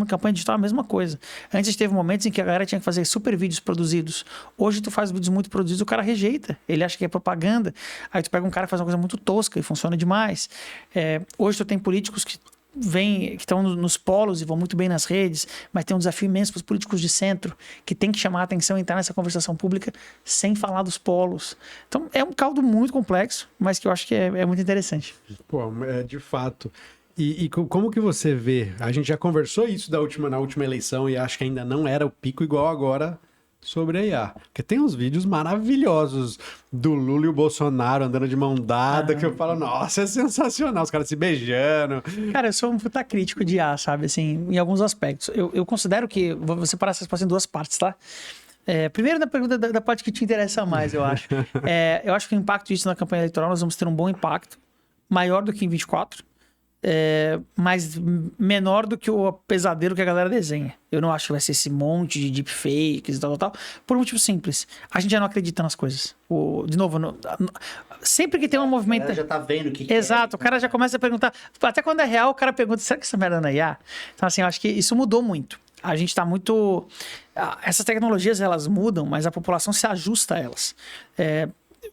campanha digital é a mesma coisa. Antes teve momentos em que a galera tinha que fazer super vídeos produzidos. Hoje tu faz vídeos muito produzidos, o cara rejeita. Ele acha que é propaganda. Aí tu pega um cara que faz uma coisa muito tosca e funciona demais. Hoje tu tem políticos que estão nos polos e vão muito bem nas redes, mas tem um desafio imenso para os políticos de centro, que tem que chamar a atenção e entrar nessa conversação pública sem falar dos polos. Então, é um caldo muito complexo, mas que eu acho que é muito interessante. Pô, de fato. E como que você vê? A gente já conversou isso na última eleição e acho que ainda não era o pico igual agora sobre a IA. Porque tem uns vídeos maravilhosos do Lula e o Bolsonaro andando de mão dada, que eu falo, nossa, é sensacional, os caras se beijando. Cara, eu sou um puta crítico de IA, sabe, assim, em alguns aspectos. Eu considero que, vou separar essa resposta em duas partes, tá? Primeiro, na pergunta da parte que te interessa mais, eu acho. Eu acho que o impacto disso na campanha eleitoral, nós vamos ter um bom impacto, maior do que em 24, mas menor do que o pesadelo que a galera desenha. Eu não acho que vai ser esse monte de deepfakes e tal, por um motivo simples. A gente já não acredita nas coisas. De novo, sempre que tem um movimento... O cara já tá vendo o que Exato, o cara já começa a perguntar. Até quando é real, o cara pergunta, será que essa merda não é IA? Então, assim, eu acho que isso mudou muito. A gente tá muito... Essas tecnologias, elas mudam, mas a população se ajusta a elas.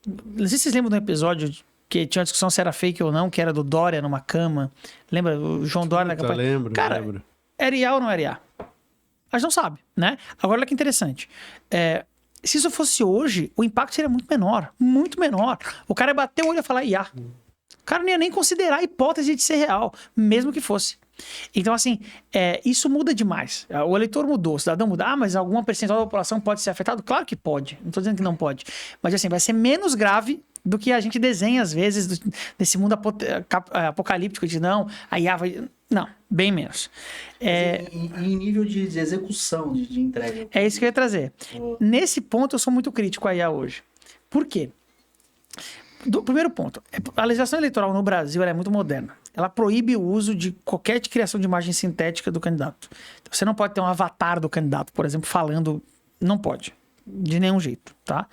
Não sei se vocês lembram de um episódio que tinha uma discussão se era fake ou não, que era do Dória numa cama. Lembra? O João Dória na campanha. Lembro, cara, lembro. era IA ou não era IA? A gente não sabe, né? Agora, olha que interessante. Se isso fosse hoje, o impacto seria muito menor. Muito menor. O cara ia bater o olho e falar IA. O cara não ia nem considerar a hipótese de ser real, mesmo que fosse. Então, assim, isso muda demais. O eleitor mudou, o cidadão muda. Mas alguma percentual da população pode ser afetado? Claro que pode. Não estou dizendo que não pode. Mas, assim, vai ser menos grave do que a gente desenha, às vezes, desse mundo apocalíptico de não, a IA vai... Não, bem menos. Em nível de execução, de entrega. É isso que eu ia trazer. Nesse ponto, eu sou muito crítico à IA hoje. Por quê? Primeiro ponto, a legislação eleitoral no Brasil é muito moderna. Ela proíbe o uso de qualquer criação de imagem sintética do candidato. Então, você não pode ter um avatar do candidato, por exemplo, falando... Não pode. De nenhum jeito, tá?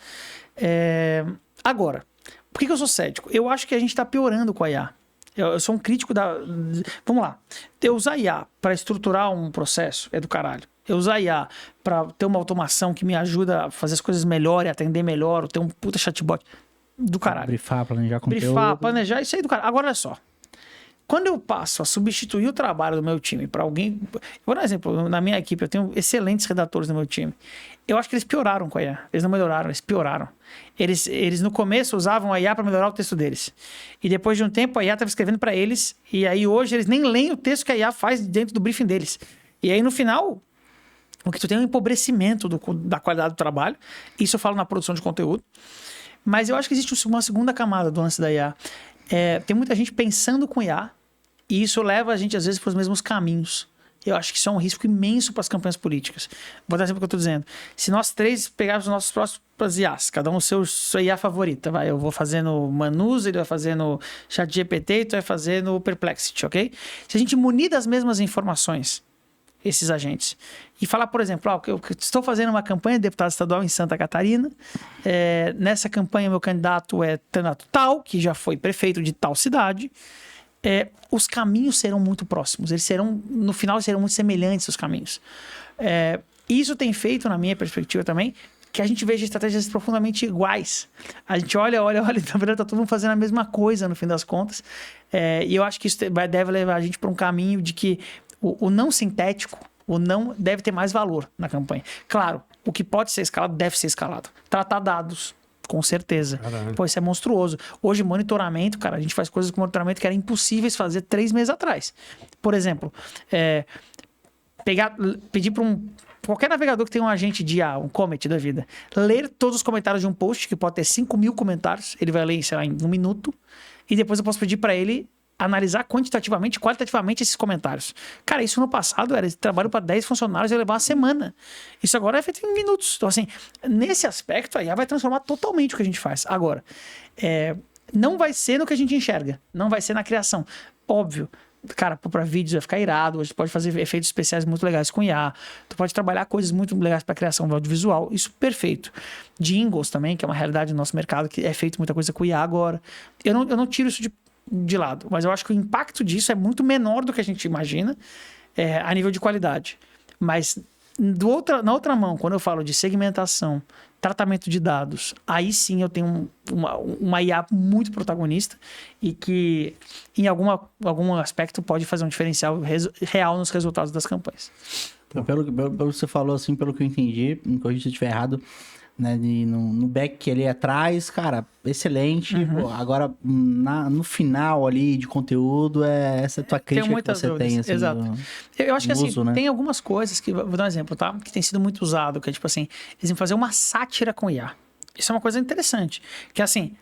Agora, por que eu sou cético? Eu acho que a gente está piorando com a IA. Eu sou um crítico da... Vamos lá. Eu usar IA para estruturar um processo é do caralho. Eu usar IA para ter uma automação que me ajuda a fazer as coisas melhor e atender melhor, ou ter um puta chatbot do caralho. Brifar, planejar conteúdo. Brifar, planejar, isso aí do caralho. Agora, olha só. Quando eu passo a substituir o trabalho do meu time para alguém... Por exemplo, na minha equipe, eu tenho excelentes redatores no meu time. Eu acho que eles pioraram com a IA. Eles não melhoraram, eles pioraram. Eles no começo usavam a IA para melhorar o texto deles. E depois de um tempo, a IA estava escrevendo para eles. E aí hoje eles nem leem o texto que a IA faz dentro do briefing deles. E aí no final, o que tu tem é um empobrecimento da qualidade do trabalho. Isso eu falo na produção de conteúdo. Mas eu acho que existe uma segunda camada do lance da IA. Tem muita gente pensando com IA e isso leva a gente, às vezes, para os mesmos caminhos. Eu acho que isso é um risco imenso para as campanhas políticas. Vou dar exemplo que eu estou dizendo. Se nós três pegarmos os nossos próximos IAs, cada um sua IA favorita, eu vou fazer no Manus, ele vai fazer no ChatGPT e tu vai fazer no Perplexity, ok? Se a gente munir das mesmas informações, esses agentes, e falar, por exemplo, eu estou fazendo uma campanha de deputado estadual em Santa Catarina, nessa campanha meu candidato é candidato tal, que já foi prefeito de tal cidade, os caminhos serão muito próximos, no final serão muito semelhantes os caminhos. Isso tem feito, na minha perspectiva também, que a gente veja estratégias profundamente iguais. A gente olha, na verdade tá todo mundo fazendo a mesma coisa no fim das contas, e eu acho que isso deve levar a gente para um caminho de que o não sintético, o não deve ter mais valor na campanha. Claro, o que pode ser escalado deve ser escalado. Tratar dados, com certeza. Caralho. Pô, isso é monstruoso. Hoje, monitoramento, cara, a gente faz coisas com monitoramento que eram impossíveis fazer 3 meses atrás. Por exemplo, pedir para qualquer navegador que tenha um agente de IA, um comment da vida, ler todos os comentários de um post, que pode ter 5.000 comentários, ele vai ler, sei lá, em 1 minuto, e depois eu posso pedir para ele analisar quantitativamente e qualitativamente esses comentários. Cara, isso no passado era trabalho para 10 funcionários e ia levar uma semana. Isso agora é feito em minutos. Então, assim, nesse aspecto, a IA vai transformar totalmente o que a gente faz. Agora, não vai ser no que a gente enxerga. Não vai ser na criação. Óbvio, cara, pra vídeos vai ficar irado. Hoje tu pode fazer efeitos especiais muito legais com IA. Tu pode trabalhar coisas muito legais pra criação do audiovisual. Isso perfeito. Jingles também, que é uma realidade do nosso mercado, que é feito muita coisa com IA agora. Eu não tiro isso de lado, mas eu acho que o impacto disso é muito menor do que a gente imagina a nível de qualidade. Mas na outra mão, quando eu falo de segmentação, tratamento de dados, aí sim eu tenho uma IA muito protagonista e que em algum aspecto pode fazer um diferencial real nos resultados das campanhas. Pelo que você falou, assim, pelo que eu entendi, me corrija se eu estiver errado, né, no back ali atrás, cara, excelente. Pô, agora, no final ali de conteúdo, essa é a tua crítica que você tem, assim, exato. Eu acho que assim, uso, né? tem algumas coisas que, vou dar um exemplo, tá? Que tem sido muito usado, que é tipo assim, eles vão fazer uma sátira com IA. Isso é uma coisa interessante. Que assim,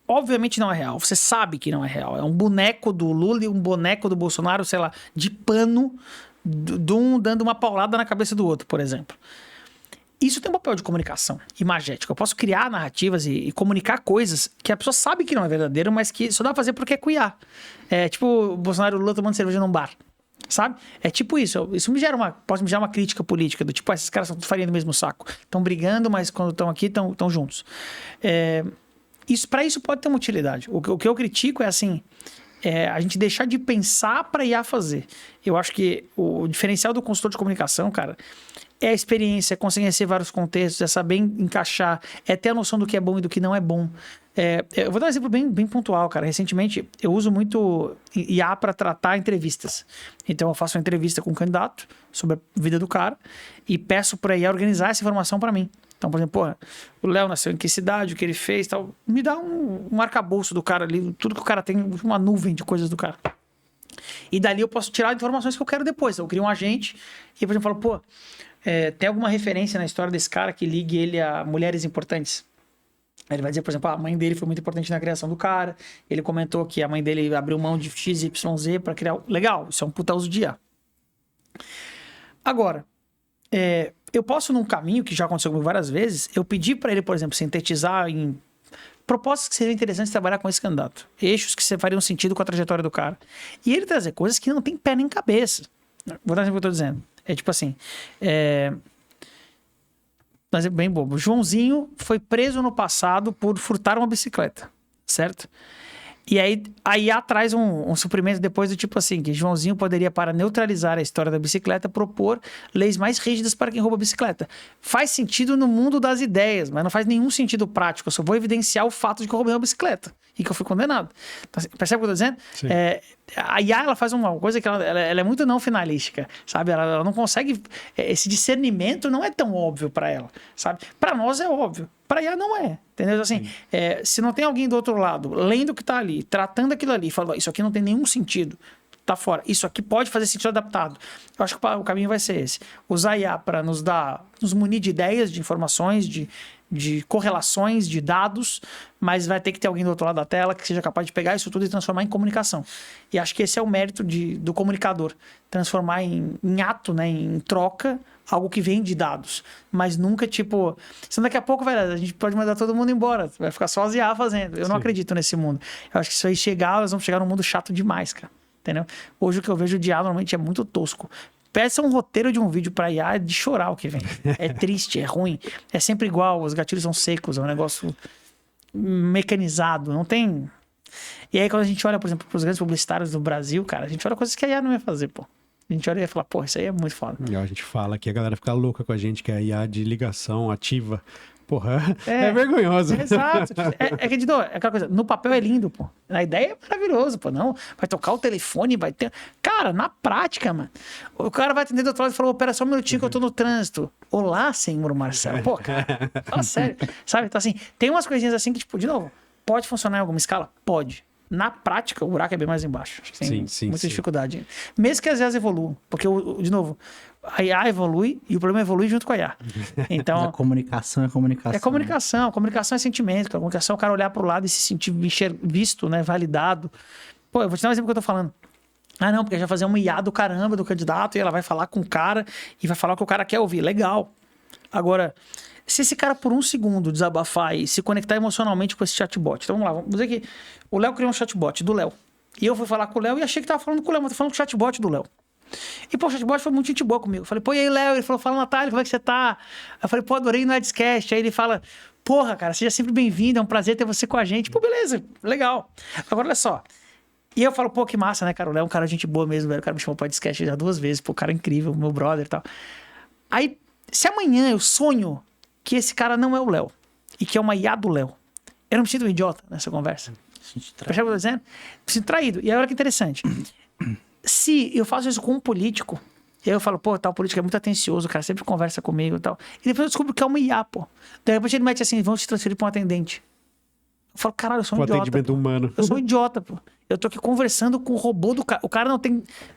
obviamente não é real. Você sabe que não é real. É um boneco do Lula e um boneco do Bolsonaro, sei lá, de pano, de um dando uma paulada na cabeça do outro, por exemplo. Isso tem um papel de comunicação imagética. Eu posso criar narrativas e comunicar coisas que a pessoa sabe que não é verdadeiro, mas que só dá pra fazer porque é com IA. É tipo o Bolsonaro e o Lula tomando cerveja num bar, sabe? É tipo isso. Isso pode me gerar uma crítica política, do tipo, esses caras são farinha do mesmo saco. Estão brigando, mas quando estão aqui, estão juntos. Para isso pode ter uma utilidade. O que eu critico é assim, a gente deixar de pensar para IA fazer. Eu acho que o diferencial do consultor de comunicação, cara, é a experiência, é conhecer vários contextos, é saber encaixar, é ter a noção do que é bom e do que não é bom. Eu vou dar um exemplo bem pontual, cara. Recentemente, eu uso muito IA para tratar entrevistas. Então, eu faço uma entrevista com um candidato sobre a vida do cara e peço para IA organizar essa informação para mim. Então, por exemplo, o Léo nasceu em que cidade, o que ele fez, tal. Me dá um arcabouço do cara ali, tudo que o cara tem, uma nuvem de coisas do cara. E dali eu posso tirar informações que eu quero depois. Então, eu crio um agente e, por exemplo, falo, tem alguma referência na história desse cara que ligue ele a mulheres importantes? Ele vai dizer, por exemplo, a mãe dele foi muito importante na criação do cara. Ele comentou que a mãe dele abriu mão de XYZ para criar... Legal, isso é um puta uso de IA. Agora, eu posso, num caminho que já aconteceu comigo várias vezes, eu pedir para ele, por exemplo, sintetizar em propostas que seriam interessantes trabalhar com esse candidato. Eixos que fariam sentido com a trajetória do cara. E ele trazer coisas que não tem pé nem cabeça. Vou dar um exemplo que eu tô dizendo. É tipo assim, mas é bem bobo. Joãozinho foi preso no passado por furtar uma bicicleta, certo? E aí a IA traz um suprimento depois do tipo assim, que Joãozinho poderia, para neutralizar a história da bicicleta, propor leis mais rígidas para quem rouba bicicleta. Faz sentido no mundo das ideias, mas não faz nenhum sentido prático. Eu só vou evidenciar o fato de que eu roubei uma bicicleta e que eu fui condenado. Então, percebe o que eu tô dizendo? A IA, ela faz uma coisa que ela é muito não finalística, sabe? Ela não consegue... Esse discernimento não é tão óbvio para ela, sabe? Para nós é óbvio. Para IA não é, entendeu? Assim, se não tem alguém do outro lado lendo o que tá ali, tratando aquilo ali, falando, isso aqui não tem nenhum sentido, tá fora. Isso aqui pode fazer sentido adaptado. Eu acho que o caminho vai ser esse. Usar IA para nos munir de ideias, de informações, de correlações, de dados, mas vai ter que ter alguém do outro lado da tela que seja capaz de pegar isso tudo e transformar em comunicação. E acho que esse é o mérito do comunicador. Transformar em ato, né, em troca, algo que vem de dados. Mas nunca, tipo... Senão daqui a pouco, velho, a gente pode mandar todo mundo embora. Vai ficar só as IA fazendo. Eu não acredito nesse mundo. Eu acho que isso aí nós vamos chegar num mundo chato demais, cara. Entendeu? Hoje o que eu vejo de IA normalmente é muito tosco. Peça um roteiro de um vídeo pra IA, é de chorar o que vem. É triste, é ruim. É sempre igual, os gatilhos são secos, é um negócio mecanizado, não tem... E aí quando a gente olha, por exemplo, pros grandes publicitários do Brasil, cara, a gente olha coisas que a IA não ia fazer, pô. A gente olha e ia falar, pô, isso aí é muito foda. E a gente fala que a galera fica louca com a gente, que é a IA de ligação ativa. Porra, é vergonhoso. Exato. É que, de novo, é aquela coisa, no papel é lindo, pô. A ideia é maravilhosa, pô. Não, vai tocar o telefone, vai ter... Cara, na prática, mano, o cara vai atender do outro lado e falou, pera só um minutinho que eu tô no trânsito. Olá, senhor Marcelo. Pô, cara, fala sério. Sabe? Então, assim, tem umas coisinhas assim que, tipo, de novo, pode funcionar em alguma escala? Pode. Na prática, o buraco é bem mais embaixo. Acho que tem muita dificuldade. Mesmo que as IAs evoluam. Porque, de novo, a IA evolui e o problema evolui junto com a IA. Então, a comunicação é comunicação. É comunicação. Comunicação é sentimento. A comunicação é o cara olhar pro lado e se sentir visto, né? Validado. Pô, eu vou te dar um exemplo que eu tô falando. Ah, não, porque a gente vai fazer uma IA do caramba do candidato e ela vai falar com o cara e vai falar o que o cara quer ouvir. Legal. Agora... Se esse cara, por um segundo, desabafar e se conectar emocionalmente com esse chatbot. Então, vamos lá. Vamos dizer que o Léo criou um chatbot do Léo. E eu fui falar com o Léo e achei que tava falando com o Léo, mas tô falando com o chatbot do Léo. E, pô, o chatbot foi muito gente boa comigo. Eu falei, pô, e aí, Léo? Ele falou, fala, Natália, como é que você tá? Eu falei, pô, adorei no Nerdcast. Aí ele fala, porra, cara, seja sempre bem-vindo, é um prazer ter você com a gente. Pô, beleza, legal. Agora, olha só. E eu falo, pô, que massa, né, cara? O Léo é um cara de gente boa mesmo, velho. O cara me chamou pro Nerdcast já 2 vezes. Pô, cara incrível, meu brother e tal. Aí, se amanhã eu sonho que esse cara não é o Léo e que é uma IA do Léo, eu não me sinto um idiota nessa conversa. Percebe o que eu tô dizendo? Me sinto traído. E aí, olha que interessante. Se eu faço isso com um político, eu falo, pô, tal político é muito atencioso, o cara sempre conversa comigo e tal. E depois eu descubro que é uma IA, pô. De repente ele mete assim, vamos te transferir pra um atendente. Eu falo, caralho, eu sou um idiota. Atendimento humano. Eu sou um idiota, pô. Eu tô aqui conversando com o robô do cara. O cara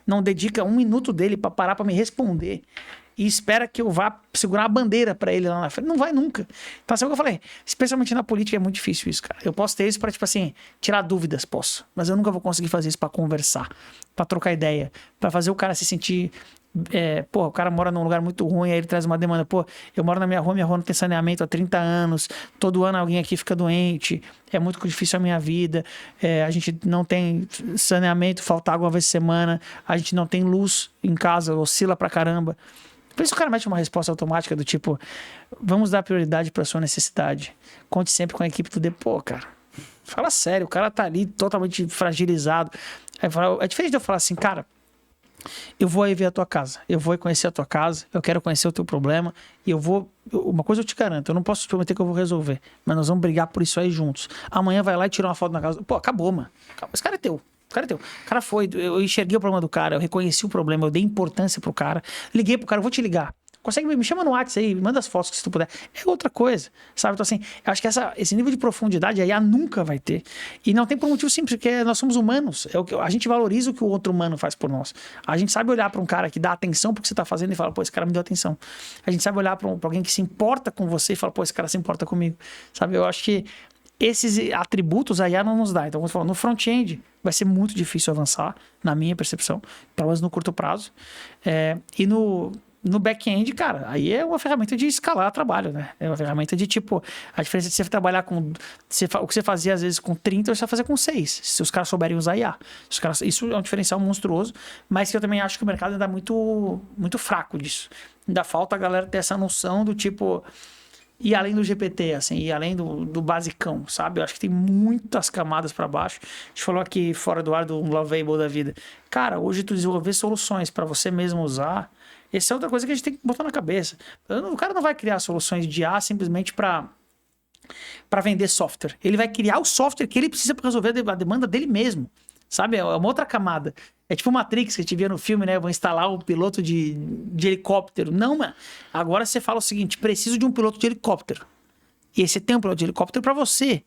não dedica 1 minuto dele pra parar pra me responder. E espera que eu vá segurar a bandeira pra ele lá na frente. Não vai nunca. Então, sabe o que eu falei? Especialmente na política é muito difícil isso, cara. Eu posso ter isso pra, tipo assim, tirar dúvidas, posso. Mas eu nunca vou conseguir fazer isso pra conversar, pra trocar ideia, pra fazer o cara se sentir... pô, o cara mora num lugar muito ruim, aí ele traz uma demanda. Pô, eu moro na minha rua não tem saneamento há 30 anos, todo ano alguém aqui fica doente, é muito difícil a minha vida, a gente não tem saneamento, falta água uma vez por semana, a gente não tem luz em casa, oscila pra caramba. Por isso o cara mete uma resposta automática do tipo, vamos dar prioridade pra sua necessidade, conte sempre com a equipe do pô, cara, fala sério, o cara tá ali totalmente fragilizado. É diferente de eu falar assim, cara, eu vou aí ver a tua casa, eu vou conhecer a tua casa, eu quero conhecer o teu problema e uma coisa eu te garanto, eu não posso te prometer que eu vou resolver, mas nós vamos brigar por isso aí juntos. Amanhã vai lá e tira uma foto na casa, pô, acabou, mano, esse cara é teu. O cara é teu. O cara foi, eu enxerguei o problema do cara, eu reconheci o problema, eu dei importância pro cara, liguei pro cara, eu vou te ligar. Consegue me chama no WhatsApp aí, me manda as fotos se tu puder. É outra coisa, sabe? Então, assim, eu acho que esse nível de profundidade a IA nunca vai ter. E não tem por um motivo simples, porque nós somos humanos. A gente valoriza o que o outro humano faz por nós. A gente sabe olhar para um cara que dá atenção pro que você tá fazendo e fala, pô, esse cara me deu atenção. A gente sabe olhar para alguém que se importa com você e fala, pô, esse cara se importa comigo. Sabe? Eu acho que esses atributos a IA não nos dá. Então, vamos falar, no front-end vai ser muito difícil avançar, na minha percepção, pelo menos no curto prazo. E no back-end, cara, aí é uma ferramenta de escalar trabalho, né? É uma ferramenta de tipo, a diferença de você trabalhar com... o que você fazia às vezes com 30, você vai fazer com 6, se os caras souberem usar IA. Isso é um diferencial monstruoso, mas que eu também acho que o mercado ainda é muito, muito fraco disso. Ainda falta a galera ter essa noção do tipo... E além do GPT, assim, e além do basicão, sabe? Eu acho que tem muitas camadas para baixo. A gente falou aqui fora do ar do Lovable da vida. Cara, hoje tu desenvolver soluções para você mesmo usar, essa é outra coisa que a gente tem que botar na cabeça. O cara não vai criar soluções de IA simplesmente para vender software. Ele vai criar o software que ele precisa para resolver a demanda dele mesmo. Sabe? É uma outra camada. É tipo Matrix que a gente via no filme, né? Eu vou instalar um piloto de helicóptero. Não, mano. Agora você fala o seguinte, preciso de um piloto de helicóptero. E aí você tem um piloto de helicóptero para você.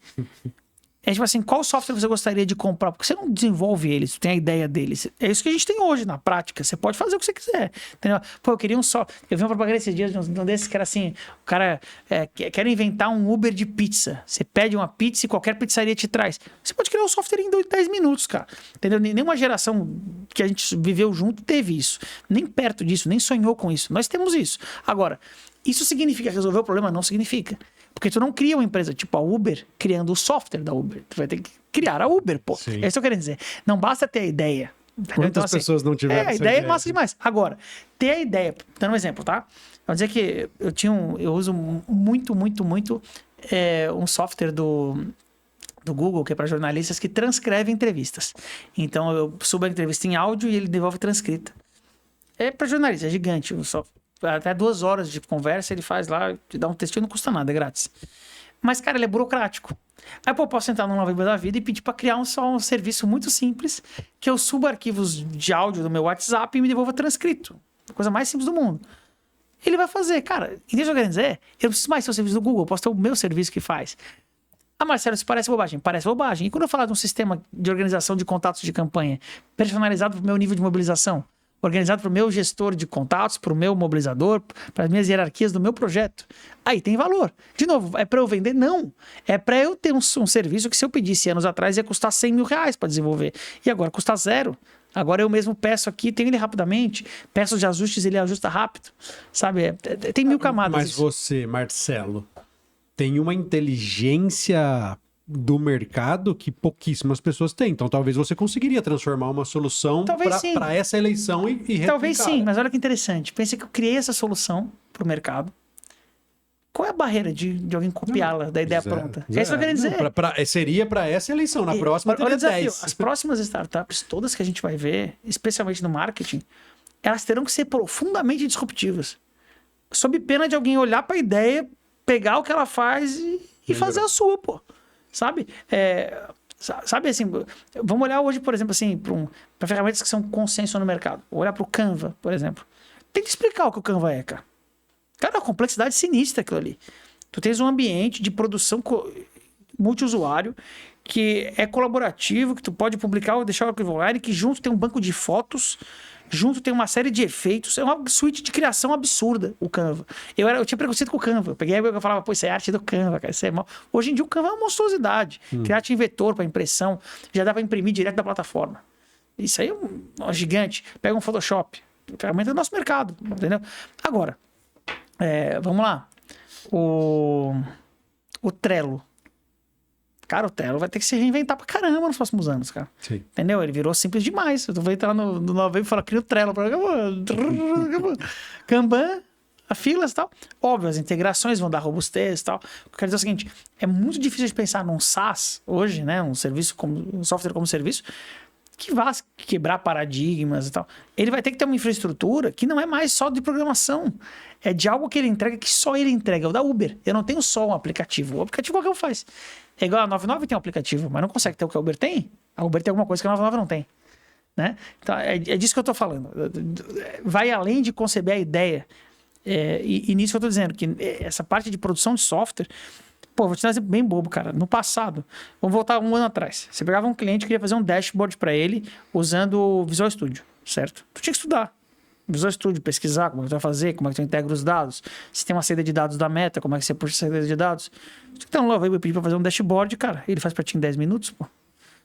É tipo assim, qual software você gostaria de comprar? Porque você não desenvolve ele, você tem a ideia dele. É isso que a gente tem hoje na prática. Você pode fazer o que você quiser. Entendeu? Pô, eu queria eu vi uma propaganda esses dias, um desses que era assim, o cara quer inventar um Uber de pizza. Você pede uma pizza e qualquer pizzaria te traz. Você pode criar um software em 10 minutos, cara. Entendeu? Nenhuma geração que a gente viveu junto teve isso. Nem perto disso, nem sonhou com isso. Nós temos isso. Agora, isso significa resolver o problema? Não significa. Porque tu não cria uma empresa tipo a Uber criando o software da Uber. Tu vai ter que criar a Uber, pô. Sim. É isso que eu quero dizer. Não basta ter a ideia. Quantas então, assim, pessoas não tiveram a ideia é massa demais. Agora, ter a ideia... Dando um exemplo, tá? Vamos dizer que eu uso muito um software do Google, que é para jornalistas, que transcreve entrevistas. Então, eu subo a entrevista em áudio e ele devolve transcrita. É para jornalista, é gigante o software. Até 2 horas de conversa ele faz lá, te dá um textinho, não custa nada, é grátis. Mas, cara, ele é burocrático. Aí, pô, eu posso entrar no Lovable da vida e pedir para criar um serviço muito simples, que eu suba arquivos de áudio do meu WhatsApp e me devolva transcrito. A coisa mais simples do mundo. Ele vai fazer, cara, e deixa eu querer dizer, eu não preciso mais ter o serviço do Google, eu posso ter o meu serviço que faz. Ah, Marcelo, isso parece bobagem. Parece bobagem. E quando eu falar de um sistema de organização de contatos de campanha personalizado para o meu nível de mobilização, organizado para o meu gestor de contatos, para o meu mobilizador, para as minhas hierarquias do meu projeto. Aí tem valor. De novo, é para eu vender? Não. É para eu ter um serviço que se eu pedisse anos atrás ia custar 100 mil reais para desenvolver. E agora custa 0. Agora eu mesmo peço aqui, tenho ele rapidamente, peço os ajustes, ele ajusta rápido. Sabe? Tem 1000 camadas. Mas você, Marcelo, tem uma inteligência do mercado que pouquíssimas pessoas têm. Então, talvez você conseguiria transformar uma solução Talvez sim. para essa eleição e replicar. Talvez sim, mas olha que interessante. Pensa que eu criei essa solução para o mercado. Qual é a barreira de alguém copiá-la da ideia pronta? É isso que eu quero dizer. Seria para essa eleição. Na próxima olha o teria desafio. 10. As próximas startups, todas que a gente vai ver, especialmente no marketing, elas terão que ser profundamente disruptivas. Sob pena de alguém olhar para a ideia, pegar o que ela faz e fazer a sua, pô. Sabe? Sabe assim, vamos olhar hoje, por exemplo, assim, para ferramentas que são consenso no mercado. Vou olhar para o Canva, por exemplo. Tem que explicar o que o Canva é, cara. Cara, a complexidade sinistra aquilo ali. Tu tens um ambiente de produção multiusuário que é colaborativo, que tu pode publicar ou deixar o arquivo online, que junto tem um banco de fotos, junto tem uma série de efeitos. É uma suíte de criação absurda, o Canva. Eu tinha preconceito com o Canva. Eu peguei e falava, pô, isso é arte do Canva, cara, isso é mal. Hoje em dia o Canva é uma monstruosidade. Criar em vetor para impressão, já dá para imprimir direto da plataforma. Isso aí é um gigante. Pega um Photoshop, ferramenta do nosso mercado, entendeu? Agora, vamos lá. O Trello. Cara, o Trello vai ter que se reinventar pra caramba nos próximos anos, cara. Sim. Entendeu? Ele virou simples demais. Eu vou entrar no Novembro e falar, cria o Trello. Acabou. Kanban, a filas e tal. Óbvio, as integrações vão dar robustez e tal. Eu quero dizer o seguinte, é muito difícil de pensar num SaaS hoje, né? Um software como serviço, que vá quebrar paradigmas e tal. Ele vai ter que ter uma infraestrutura que não é mais só de programação. É de algo que ele entrega que só ele entrega. É o da Uber. Eu não tenho só um aplicativo. O aplicativo qualquer um faz. É igual a 99 tem um aplicativo, mas não consegue ter o que a Uber tem. A Uber tem alguma coisa que a 99 não tem. Né? Então, é disso que eu estou falando. Vai além de conceber a ideia. E nisso que eu estou dizendo, que essa parte de produção de software... Pô, vou te dar um exemplo bem bobo, cara. No passado, vamos voltar um ano atrás. Você pegava um cliente e queria fazer um dashboard para ele usando o Visual Studio, certo? Tu tinha que estudar Visual Studio, pesquisar como é que tu vai fazer, como é que tu integra os dados, se tem uma saída de dados da Meta, como é que você puxa a saída de dados. Então, lá, eu pedi para fazer um dashboard, cara. Ele faz para ti em 10 minutos, pô.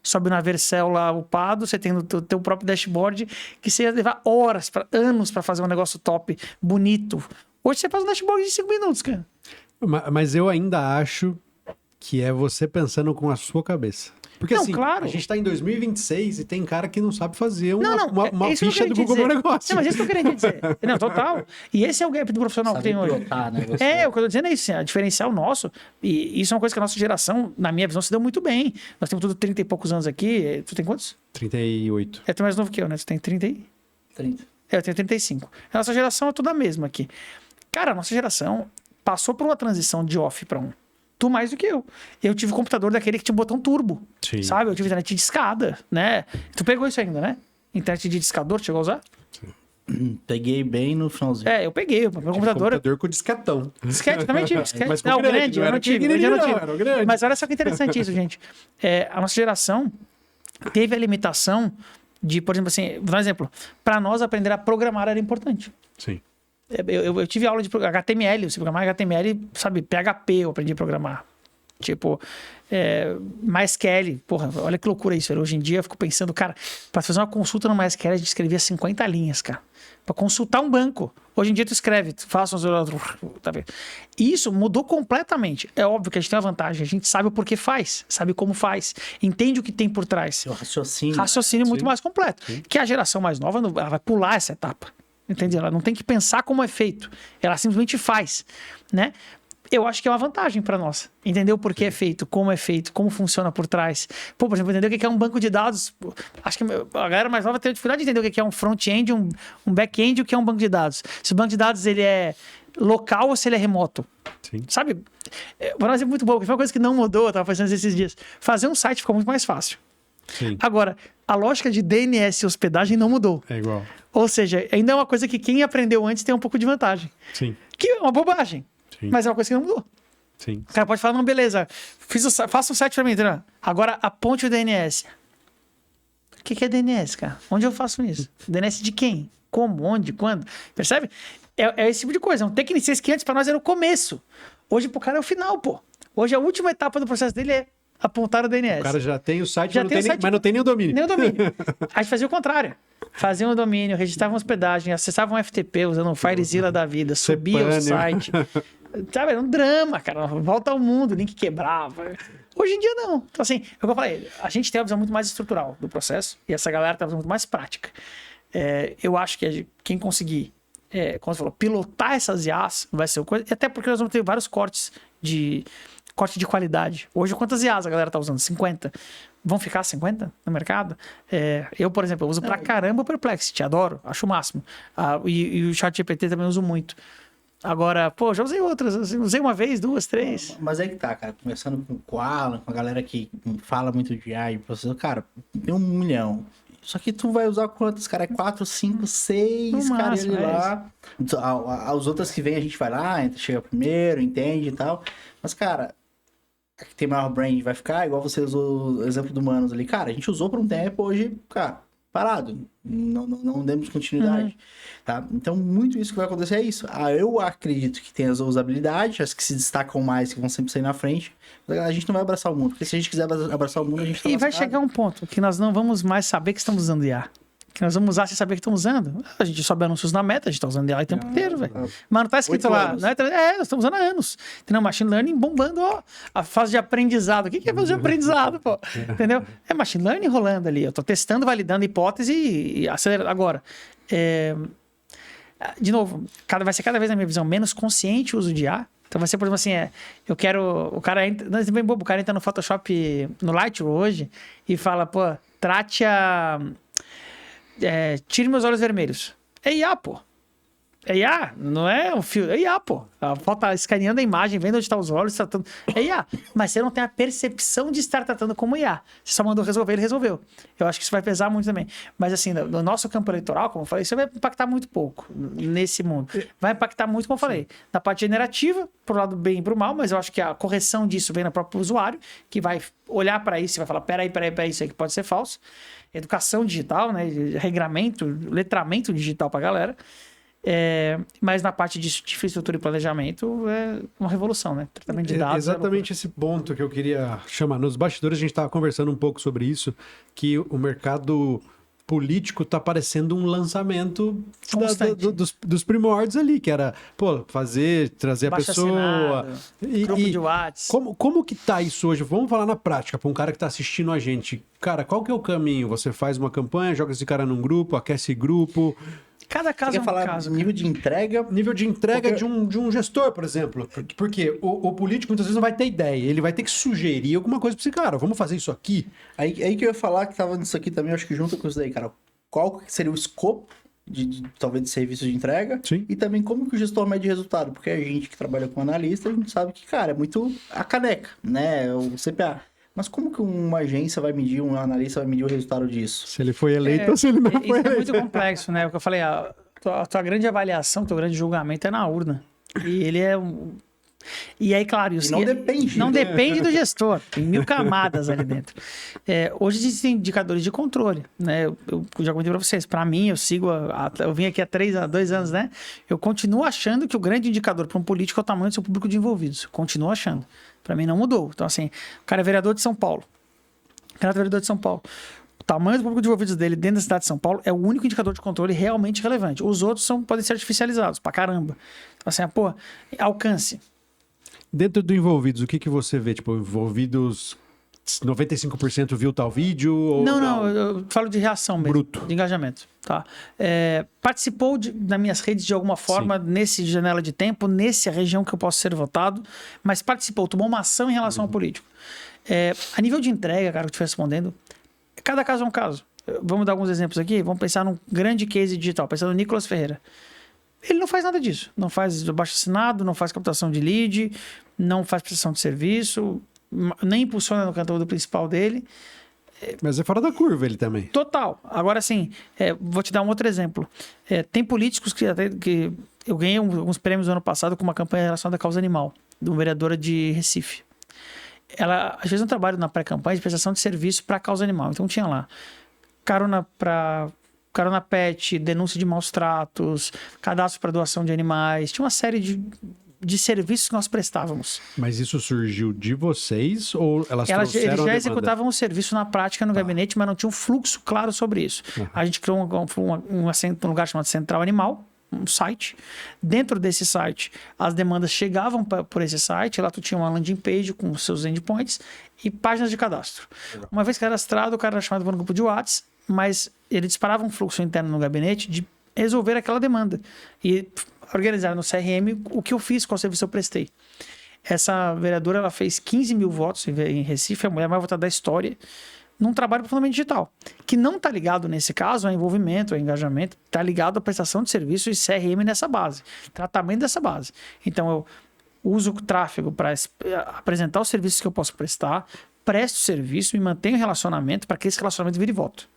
Sobe na Vercel lá upado, você tem o teu próprio dashboard, que você ia levar horas, anos para fazer um negócio top, bonito. Hoje você faz um dashboard de 5 minutos, cara. Mas eu ainda acho que é você pensando com a sua cabeça. Porque não, assim, claro. A gente tá em 2026 e tem cara que não sabe fazer uma ficha do Google Meu Negócio. Não, mas isso que eu queria dizer. Não, total. E esse é o gap do profissional sabe que tem hoje. pilotar, né, O que eu tô dizendo é isso, a diferencial nosso, e isso é uma coisa que a nossa geração, na minha visão, se deu muito bem. Nós temos tudo 30 e poucos anos aqui. Tu tem quantos? 38. Tu é mais novo que eu, né? Tu tem 30 e... 30. Eu tenho 35. A nossa geração é toda a mesma aqui. Cara, a nossa geração passou por uma transição de off para on. Tu mais do que eu. Eu tive computador daquele que tinha botão turbo. Sim. Sabe? Eu tive internet de escada, né? Tu pegou isso ainda, né? Internet de discador, chegou a usar? Peguei bem no finalzinho. Eu peguei. O meu computador com disquetão. Disquete também tive. Disquete. Mas Não, grande, eu não tive. Grande. Mas olha só que interessante isso, gente. A nossa geração teve a limitação de, por exemplo, assim, vou dar um exemplo. Para nós, aprender a programar era importante. Sim. Eu tive aula de HTML, você programar HTML, sabe, PHP eu aprendi a programar. Tipo, MySQL, porra, olha que loucura isso. Hoje em dia eu fico pensando, cara, para fazer uma consulta no MySQL a gente escrevia 50 linhas, cara. Para consultar um banco. Hoje em dia tu escreve, tu faça uns... Tá vendo? Isso mudou completamente. É óbvio que a gente tem uma vantagem, a gente sabe o porquê faz, sabe como faz, entende o que tem por trás. O raciocínio. Raciocínio muito Sim. mais completo. Sim. Que a geração mais nova, ela vai pular essa etapa. Entende? Ela não tem que pensar como é feito. Ela simplesmente faz, né? Eu acho que é uma vantagem para nós. Entender o porquê é feito, como funciona por trás. Pô, por exemplo, entender o que é um banco de dados. Acho que a galera mais nova tem dificuldade de entender o que é um front-end, um back-end e o que é um banco de dados. Se o banco de dados ele é local ou se ele é remoto. Sim. Sabe? Vou dar um exemplo muito bom, que foi uma coisa que não mudou, eu estava fazendo esses dias. Fazer um site ficou muito mais fácil. Sim. Agora, a lógica de DNS e hospedagem não mudou. É igual. Ou seja, ainda é uma coisa que quem aprendeu antes tem um pouco de vantagem. Sim. Que é uma bobagem. Sim. Mas é uma coisa que não mudou. Sim. O cara pode falar, não, beleza, faça um site pra mim, entendeu? Agora aponte o DNS. O que é DNS, cara? Onde eu faço isso? DNS de quem? Como? Onde? Quando? Percebe? É esse tipo de coisa. É um tecnicista que antes pra nós era o começo. Hoje pro cara é o final, pô. Hoje a última etapa do processo dele é apontar o DNS. O cara já tem o site, Já mas, tem o site, mas não tem nem o domínio. Nem o domínio. A gente fazia o contrário. Fazia um domínio, registrava uma hospedagem, acessava um FTP usando um FileZilla da vida, subia o Cpanner. site. Sabe, era um drama, cara. Volta ao mundo, link quebrava. Hoje em dia, não. Então, assim, é o que eu falei, a gente tem uma visão muito mais estrutural do processo e essa galera tem uma visão muito mais prática. Eu acho que quem conseguir, como você falou, pilotar essas IAs vai ser o coisa. E até porque nós vamos ter vários corte de qualidade. Hoje, quantas IAs a galera tá usando? 50. Vão ficar 50 no mercado? Eu, por exemplo, eu uso pra caramba o Perplexity, adoro, acho o máximo. E o ChatGPT também uso muito. Agora, pô, já usei outras, assim, usei uma vez, duas, três. Mas aí que tá, cara, conversando com o Alan, com a galera que fala muito de AI, processor, cara, tem 1 milhão. Só que tu vai usar quantos, cara? 4, 5, 6, cara, ele lá. As outras que vem a gente vai lá, chega primeiro, entende e tal. Mas, cara, a que tem maior brand vai ficar, igual você usou o exemplo do Manos ali. Cara, a gente usou por um tempo, hoje, cara, parado. Não demos continuidade, tá? Então, muito isso que vai acontecer é isso. Eu acredito que tem as usabilidades, as que se destacam mais, que vão sempre sair na frente. Mas a gente não vai abraçar o mundo, porque se a gente quiser abraçar o mundo, a gente tá E vai chegar um ponto que nós não vamos mais saber que estamos usando IA. Que nós vamos usar sem saber que estamos usando. A gente sobe anúncios na meta, a gente tá usando IA o tempo inteiro, velho. Mas não tá escrito lá. Não nós estamos usando há anos. Tem machine learning bombando, ó, a fase de aprendizado. O que é fase de aprendizado, pô? Entendeu? É machine learning rolando ali. Eu tô testando, validando hipótese e acelerando. Agora, de novo, vai ser cada vez, na minha visão, menos consciente o uso de IA. Então vai ser, por exemplo, assim, eu quero... O cara entra... Não, é bem bobo. O cara entra no Photoshop, no Lightroom hoje, e fala, pô, trate a... tire meus olhos vermelhos. É IA, pô. É IA, não é um fio. É IA, pô. A foto tá escaneando a imagem, vendo onde estão os olhos, tratando. É IA. Mas você não tem a percepção de estar tratando como IA. Você só mandou resolver, ele resolveu. Eu acho que isso vai pesar muito também. Mas assim, no nosso campo eleitoral, como eu falei, isso vai impactar muito pouco nesse mundo. Vai impactar muito, como eu falei, na parte generativa, pro lado bem e pro mal, mas eu acho que a correção disso vem no próprio usuário, que vai olhar para isso e vai falar, peraí, isso aí que pode ser falso. Educação digital, né? Regramento, letramento digital pra galera. Mas na parte de infraestrutura e planejamento é uma revolução, né? Tratamento de dados. Exatamente esse ponto que eu queria chamar. Nos bastidores a gente estava conversando um pouco sobre isso, que o mercado político tá parecendo um lançamento dos primórdios ali, que era, pô, trazer Baixa a pessoa. Grupo de WhatsApp. Como que tá isso hoje? Vamos falar na prática, para um cara que tá assistindo a gente. Cara, qual que é o caminho? Você faz uma campanha, joga esse cara num grupo, aquece grupo. Cada caso é um caso. Nível de entrega. Nível de entrega de um gestor, por exemplo. Porque o político muitas vezes não vai ter ideia. Ele vai ter que sugerir alguma coisa para esse cara. Vamos fazer isso aqui. Aí que eu ia falar que tava nisso aqui também, acho que junto com isso daí, cara. Qual seria o escopo talvez de serviço de entrega? Sim. E também como que o gestor mede resultado. Porque a gente que trabalha com analista, a gente sabe que, cara, é muito a caneca, né? O CPA. Mas como que uma agência vai medir, um analista vai medir o resultado disso? Se ele foi eleito ou se ele não foi eleito. Isso é muito complexo, né? O que eu falei, a tua grande avaliação, teu grande julgamento é na urna. E ele é um... E aí, claro... não depende. Não depende do gestor. Tem 1000 camadas ali dentro. Hoje existem indicadores de controle, né? Eu já comentei para vocês. Para mim, eu sigo... eu vim aqui há 2 anos, né? Eu continuo achando que o grande indicador para um político é o tamanho do seu público de envolvidos. Continuo achando. Para mim, não mudou. Então, assim, o cara é vereador de São Paulo. O tamanho do público de envolvidos dele dentro da cidade de São Paulo é o único indicador de controle realmente relevante. Os outros podem ser artificializados pra caramba. Então, assim, alcance. Dentro do envolvidos, o que você vê? Tipo, envolvidos 95% viu tal vídeo? Ou não, eu falo de reação mesmo. Bruto. De engajamento, tá? Participou das minhas redes de alguma forma, nesse janela de tempo, nessa região que eu posso ser votado, mas participou, tomou uma ação em relação ao político. A nível de entrega, cara, que eu estiver respondendo, cada caso é um caso. Vamos dar alguns exemplos aqui. Vamos pensar num grande case digital. Pensando no Nicolas Ferreira. Ele não faz nada disso. Não faz abaixo-assinado, não faz captação de lead, não faz prestação de serviço, nem impulsiona no conteúdo principal dele. Mas é fora da curva ele também. Total. Agora, sim, vou te dar um outro exemplo. Tem políticos que eu ganhei alguns prêmios no ano passado com uma campanha relacionada à causa animal, de uma vereadora de Recife. Ela fez um trabalho na pré-campanha de prestação de serviço para a causa animal. Então tinha lá carona pet, denúncia de maus tratos, cadastro para doação de animais. Tinha uma série de serviços que nós prestávamos. Mas isso surgiu de vocês ou eles já executavam o serviço na prática no gabinete, mas não tinha um fluxo claro sobre isso. A gente criou um lugar chamado Central Animal, um site. Dentro desse site, as demandas chegavam por esse site. Lá tu tinha uma landing page com seus endpoints e páginas de cadastro. Legal. Uma vez cadastrado, o cara era chamado para um grupo de WhatsApp, mas ele disparava um fluxo interno no gabinete de resolver aquela demanda e organizar no CRM o que eu fiz, qual serviço eu prestei. Essa vereadora, ela fez 15 mil votos em Recife, a mulher mais votada da história, num trabalho profundamente digital, que não está ligado, nesse caso, a envolvimento, a engajamento, está ligado à prestação de serviço e CRM nessa base, tratamento dessa base. Então, eu uso o tráfego para apresentar os serviços que eu posso prestar, presto serviço e mantenho relacionamento para que esse relacionamento vire voto.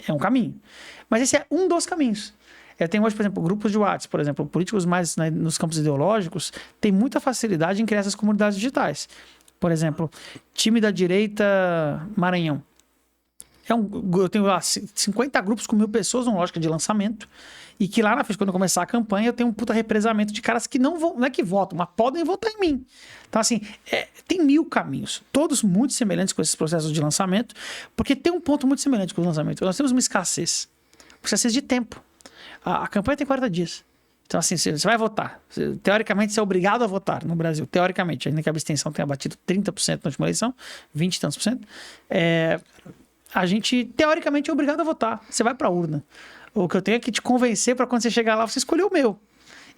É um caminho. Mas esse é um dos caminhos. Eu tenho hoje, por exemplo, grupos de WhatsApp, por exemplo, políticos mais nos campos ideológicos têm muita facilidade em criar essas comunidades digitais. Por exemplo, time da direita Maranhão. Eu tenho lá 50 grupos com 1.000 pessoas numa lógica de lançamento e que lá na frente, quando começar a campanha, eu tenho um puta represamento de caras que não é que votam, mas podem votar em mim. Então, assim, tem 1000 caminhos, todos muito semelhantes com esses processos de lançamento, porque tem um ponto muito semelhante com o lançamento. Nós temos uma escassez de tempo. A campanha tem 40 dias. Então, assim, você vai votar. Teoricamente, você é obrigado a votar no Brasil. Teoricamente, ainda que a abstenção tenha batido 30% na última eleição, 20 e tantos por cento, a gente, teoricamente, é obrigado a votar. Você vai para a urna. O que eu tenho é que te convencer para quando você chegar lá, você escolher o meu.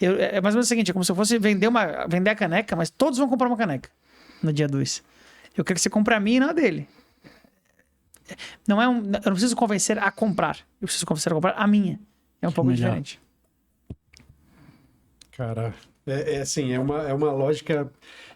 É mais ou menos o seguinte, é como se eu fosse vender a caneca, mas todos vão comprar uma caneca no dia 2. Eu quero que você compre a minha e não a dele. Eu não preciso convencer a comprar. Eu preciso convencer a comprar a minha. É um pouco diferente. Cara, assim, é uma lógica...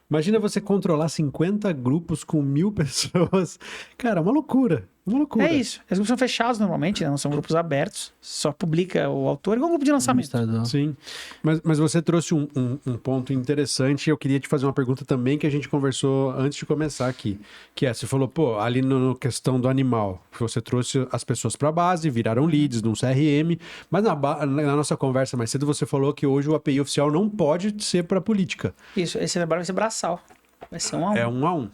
Imagina você controlar 50 grupos com 1.000 pessoas. Cara, é uma loucura. Uma loucura. É isso. Os grupos são fechados normalmente, né? Não são grupos abertos. Só publica o autor igual um grupo de lançamento. Sim. Mas você trouxe um ponto interessante e eu queria te fazer uma pergunta também que a gente conversou antes de começar aqui. Que você falou, ali na questão do animal, você trouxe as pessoas para a base, viraram leads num CRM, mas na nossa conversa mais cedo você falou que hoje o API oficial não pode ser para política. Isso, esse trabalho vai ser braçal. Vai ser 1 a 1. É 1 a 1.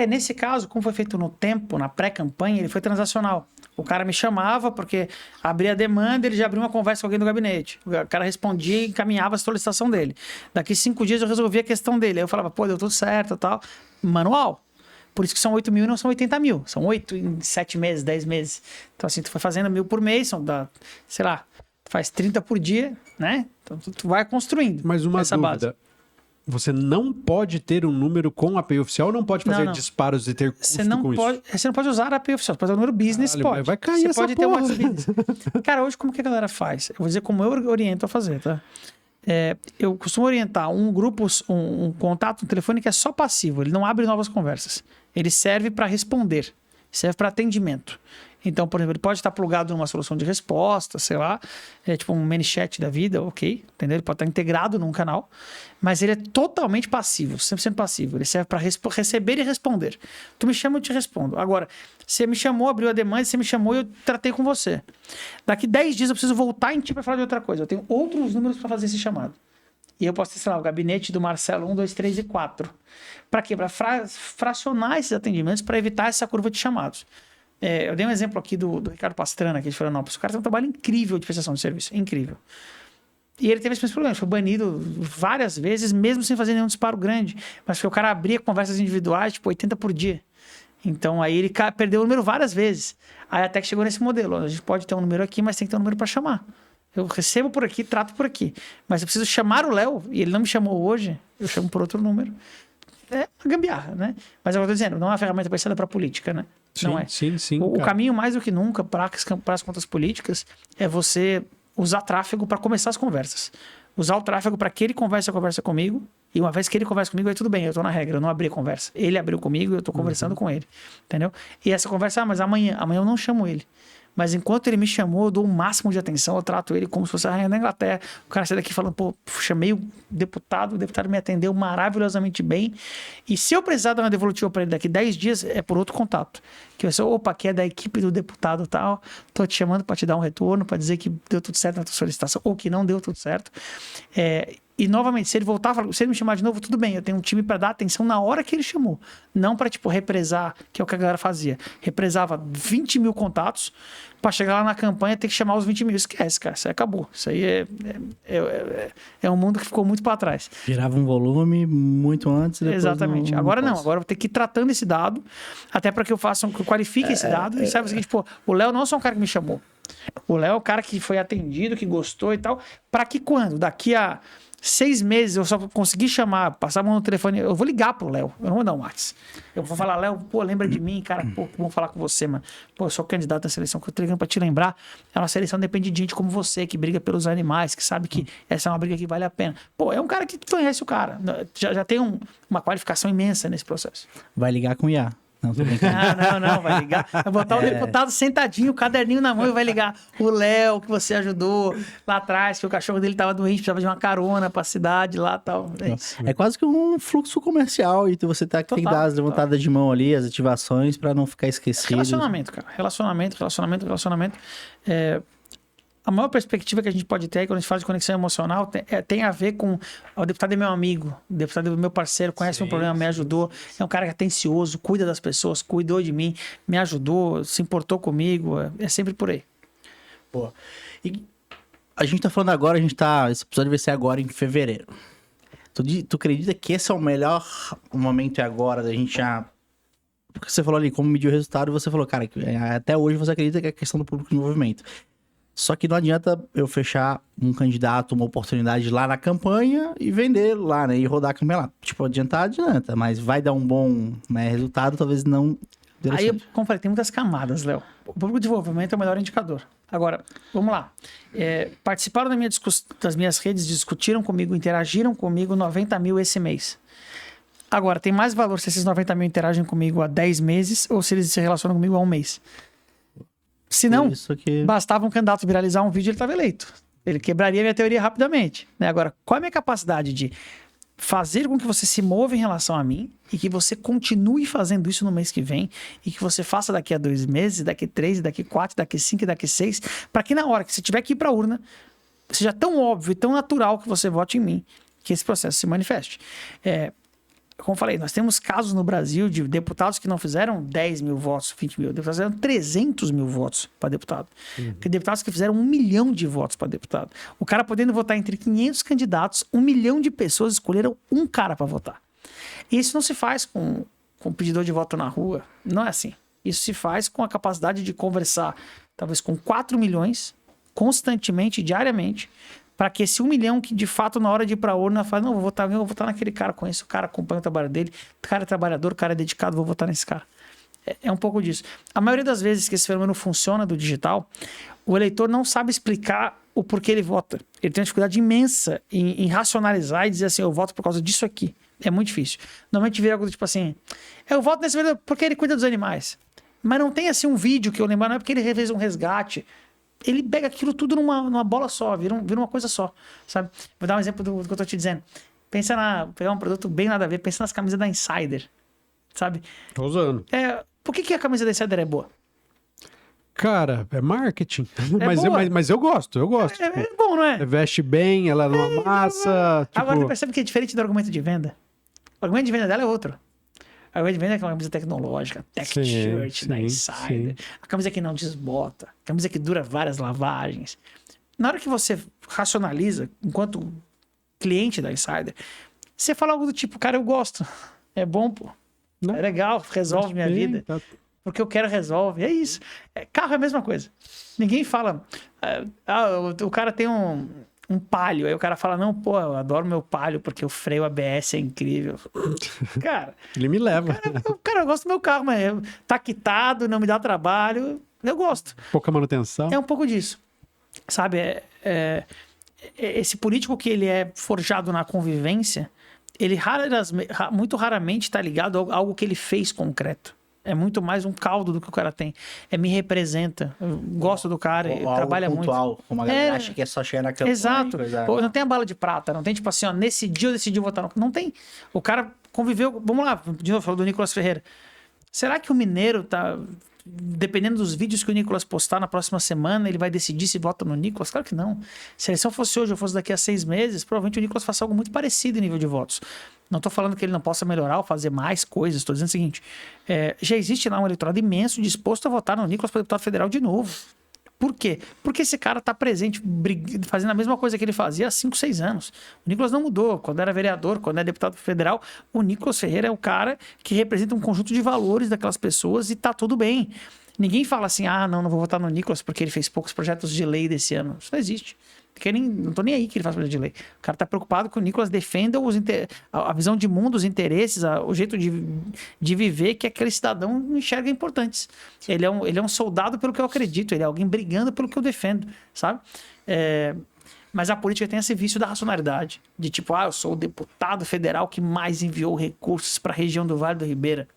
Nesse caso, como foi feito no tempo, na pré-campanha, ele foi transacional. O cara me chamava porque abria a demanda, ele já abria uma conversa com alguém do gabinete. O cara respondia e encaminhava a solicitação dele. Daqui 5 dias eu resolvia a questão dele. Aí eu falava, deu tudo certo e tal. Manual. Por isso que são 8 mil e não são 80 mil. São 8 em 7 meses, 10 meses. Então assim, tu foi fazendo 1.000 por mês, sei lá, faz 30 por dia, né? Então tu vai construindo. Mas uma essa dúvida. Base. Você não pode ter um número com API oficial ou não pode fazer disparos e ter custo com isso? Você não pode usar a API oficial, você pode usar o número business, Caralho, pode. Vai cair você pode porra. ter um business. Cara, hoje como que a galera faz? Eu vou dizer como eu oriento a fazer, tá? Eu costumo orientar um grupo, um contato, um telefone que é só passivo, ele não abre novas conversas. Ele serve para responder, serve para atendimento. Então, por exemplo, ele pode estar plugado numa solução de resposta, sei lá, tipo um ManyChat da vida, ok, entendeu? Ele pode estar integrado num canal, mas ele é totalmente passivo, 100% passivo. Ele serve para receber e responder. Tu me chama, eu te respondo. Agora, você me chamou, abriu a demanda, você me chamou e eu tratei com você. Daqui 10 dias eu preciso voltar em ti para falar de outra coisa. Eu tenho outros números para fazer esse chamado. E eu posso ter, sei lá, o gabinete do Marcelo 1, 2, 3 e 4. Para quê? Para fracionar esses atendimentos, para evitar essa curva de chamados. Eu dei um exemplo aqui do Ricardo Pastrana, aqui de Florianópolis. O cara tem um trabalho incrível de prestação de serviço. Incrível. E ele teve esse mesmo problema. Foi banido várias vezes, mesmo sem fazer nenhum disparo grande. Mas porque o cara abria conversas individuais, tipo 80 por dia. Então, aí ele perdeu o número várias vezes. Aí até que chegou nesse modelo. A gente pode ter um número aqui, mas tem que ter um número para chamar. Eu recebo por aqui, trato por aqui. Mas eu preciso chamar o Léo, e ele não me chamou hoje, eu chamo por outro número. É uma gambiarra, né? Mas eu estou dizendo, não é uma ferramenta pensada para política, né? Sim, não é. Sim, o caminho, mais do que nunca, para as contas políticas, é você usar tráfego para começar as conversas. Usar o tráfego para que ele converse a conversa comigo, e uma vez que ele conversa comigo, aí tudo bem, eu estou na regra, eu não abri a conversa. Ele abriu comigo e eu estou conversando com ele, entendeu? E essa conversa, mas amanhã eu não chamo ele. Mas enquanto ele me chamou, eu dou o máximo de atenção, eu trato ele como se fosse a rainha da Inglaterra. O cara sai daqui falando, chamei o deputado me atendeu maravilhosamente bem. E se eu precisar dar uma devolutiva para ele daqui 10 dias, é por outro contato. Que vai ser, aqui é da equipe do deputado tal, tô te chamando para te dar um retorno, para dizer que deu tudo certo na tua solicitação, ou que não deu tudo certo. E, novamente, se ele voltar, se ele me chamar de novo, tudo bem, eu tenho um time para dar atenção na hora que ele chamou. Não para, tipo, represar, que é o que a galera fazia. Represava 20 mil contatos para chegar lá na campanha e ter que chamar os 20 mil. Esquece, cara, isso aí acabou. Isso aí é um mundo que ficou muito para trás. Gerava um volume muito antes e depois Exatamente. Agora não, agora eu vou ter que ir tratando esse dado, até para que eu qualifique esse dado e saiba o seguinte, pô, o Léo não é só um cara que me chamou. O Léo é o cara que foi atendido, que gostou e tal. Para que quando? Daqui a 6 meses eu só consegui chamar, passar a mão no telefone, eu vou ligar pro Léo, eu não vou dar um WhatsApp. Eu vou falar, Léo, pô, lembra de mim, cara, pô, vamos falar com você, mano. Pô, eu sou candidato à seleção, que eu tô ligando pra te lembrar. É uma seleção depende de gente como você, que briga pelos animais, que sabe que essa é uma briga que vale a pena. Pô, é um cara que conhece o cara, já tem uma qualificação imensa nesse processo. Vai ligar com o IA. Não, tô brincando. Não, vai ligar. Vai botar o deputado sentadinho, o caderninho na mão e vai ligar. O Léo, que você ajudou lá atrás, que o cachorro dele tava doente, precisava de uma carona pra cidade lá e tal. É quase que um fluxo comercial e você tem que dar as levantadas de mão ali, as ativações pra não ficar esquecido. Relacionamento, cara. Relacionamento. A maior perspectiva que a gente pode ter aí, quando a gente fala de conexão emocional, tem a ver com... O deputado é meu amigo, o deputado é meu parceiro, conhece meu problema, me ajudou. É um cara atencioso, cuida das pessoas, cuidou de mim, me ajudou, se importou comigo. É sempre por aí. Pô. E a gente tá falando agora, esse episódio vai ser agora em fevereiro. Tu acredita que esse é o melhor momento agora da gente já... Porque você falou ali como medir o resultado, você falou, cara, até hoje você acredita que é questão do público de envolvimento. Só que não adianta eu fechar um candidato, uma oportunidade lá na campanha e vender lá, né? E rodar a campanha lá. Tipo, adianta, mas vai dar um bom, né, resultado, talvez não... Aí, como falei, tem muitas camadas, Léo. O público de desenvolvimento é o melhor indicador. Agora, vamos lá. Participaram das minhas redes, discutiram comigo, interagiram comigo 90 mil esse mês. Agora, tem mais valor se esses 90 mil interagem comigo há 10 meses ou se eles se relacionam comigo há um mês. Se não, bastava um candidato viralizar um vídeo e ele estava eleito. Ele quebraria a minha teoria rapidamente. Né? Agora, qual é a minha capacidade de fazer com que você se mova em relação a mim e que você continue fazendo isso no mês que vem e que você faça daqui a 2 meses, daqui a 3, daqui a 4, daqui a 5, daqui a 6, para que na hora que você tiver que ir para a urna, seja tão óbvio e tão natural que você vote em mim, que esse processo se manifeste. Como eu falei, nós temos casos no Brasil de deputados que não fizeram 10 mil votos, 20 mil, deputados fizeram 300 mil votos para deputado. Porque deputados que fizeram 1 milhão de votos para deputado. O cara podendo votar entre 500 candidatos, 1 milhão de pessoas escolheram um cara para votar. E isso não se faz com pedidor de voto na rua, não é assim. Isso se faz com a capacidade de conversar, talvez com 4 milhões, constantemente, diariamente, para que esse 1 milhão que de fato na hora de ir para a urna fala, não, vou votar naquele cara, conheço o cara, acompanho o trabalho dele, o cara é trabalhador, o cara é dedicado, vou votar nesse cara. É um pouco disso. A maioria das vezes que esse fenômeno funciona do digital, o eleitor não sabe explicar o porquê ele vota. Ele tem uma dificuldade imensa em racionalizar e dizer assim, eu voto por causa disso aqui. É muito difícil. Normalmente vira algo tipo assim, eu voto nesse vereador porque ele cuida dos animais. Mas não tem assim um vídeo que eu lembro, não é porque ele fez um resgate. Ele pega aquilo tudo numa bola só, vira uma coisa só, sabe? Vou dar um exemplo do que eu tô te dizendo. Pegar um produto bem nada a ver, pensa nas camisas da Insider, sabe? Tô usando. Por que a camisa da Insider é boa? Cara, é marketing. Boa. Mas eu gosto. É bom, não é? Veste bem, ela não amassa. Agora você percebe que é diferente do argumento de venda. O argumento de venda dela é outro. A argumento de venda é aquela camisa tecnológica, tech shirt da Insider. A camisa que não desbota. A camisa que dura várias lavagens. Na hora que você racionaliza, enquanto cliente da Insider, você fala algo do tipo, cara, eu gosto. É bom, pô. É legal, resolve minha vida. Porque eu quero, resolve. É isso. Carro é a mesma coisa. Ninguém fala... o cara tem um Palio. Aí o cara fala, não, pô, eu adoro meu Palio porque o freio ABS é incrível. Cara... Ele me leva. Cara, eu gosto do meu carro, mas tá quitado, não me dá trabalho. Eu gosto. Pouca manutenção. É um pouco disso. Sabe? Esse político que ele é forjado na convivência, ele muito raramente tá ligado a algo que ele fez concreto. É muito mais um caldo do que o cara tem. Me representa. Eu gosto do cara, ele trabalha pontual, muito. Como a galera acha que é só chegar na campanha. Exato. Não tem a bala de prata. Não tem tipo assim, ó, nesse dia eu decidi votar. Não tem. O cara conviveu... Vamos lá, de novo, falou do Nicolas Ferreira. Será que o mineiro dependendo dos vídeos que o Nicolas postar na próxima semana, ele vai decidir se vota no Nicolas? Claro que não. Se a eleição fosse hoje ou fosse daqui a 6 meses, provavelmente o Nicolas faça algo muito parecido em nível de votos. Não estou falando que ele não possa melhorar ou fazer mais coisas, estou dizendo o seguinte, já existe lá um eleitorado imenso disposto a votar no Nicolas para deputado federal de novo. Por quê? Porque esse cara está presente, fazendo a mesma coisa que ele fazia há 5, 6 anos. O Nicolas não mudou. Quando era vereador, quando é deputado federal, o Nicolas Ferreira é o cara que representa um conjunto de valores daquelas pessoas e tá tudo bem. Ninguém fala assim, não vou votar no Nicolas porque ele fez poucos projetos de lei desse ano. Isso não existe. Porque não tô nem aí que ele faz projeto de lei. O cara tá preocupado que o Nicolas defenda a visão de mundo, os interesses, o jeito de viver que aquele cidadão enxerga importantes. Ele é um soldado pelo que eu acredito, ele é alguém brigando pelo que eu defendo, sabe? Mas a política tem esse vício da racionalidade. De tipo, eu sou o deputado federal que mais enviou recursos para a região do Vale do Ribeira.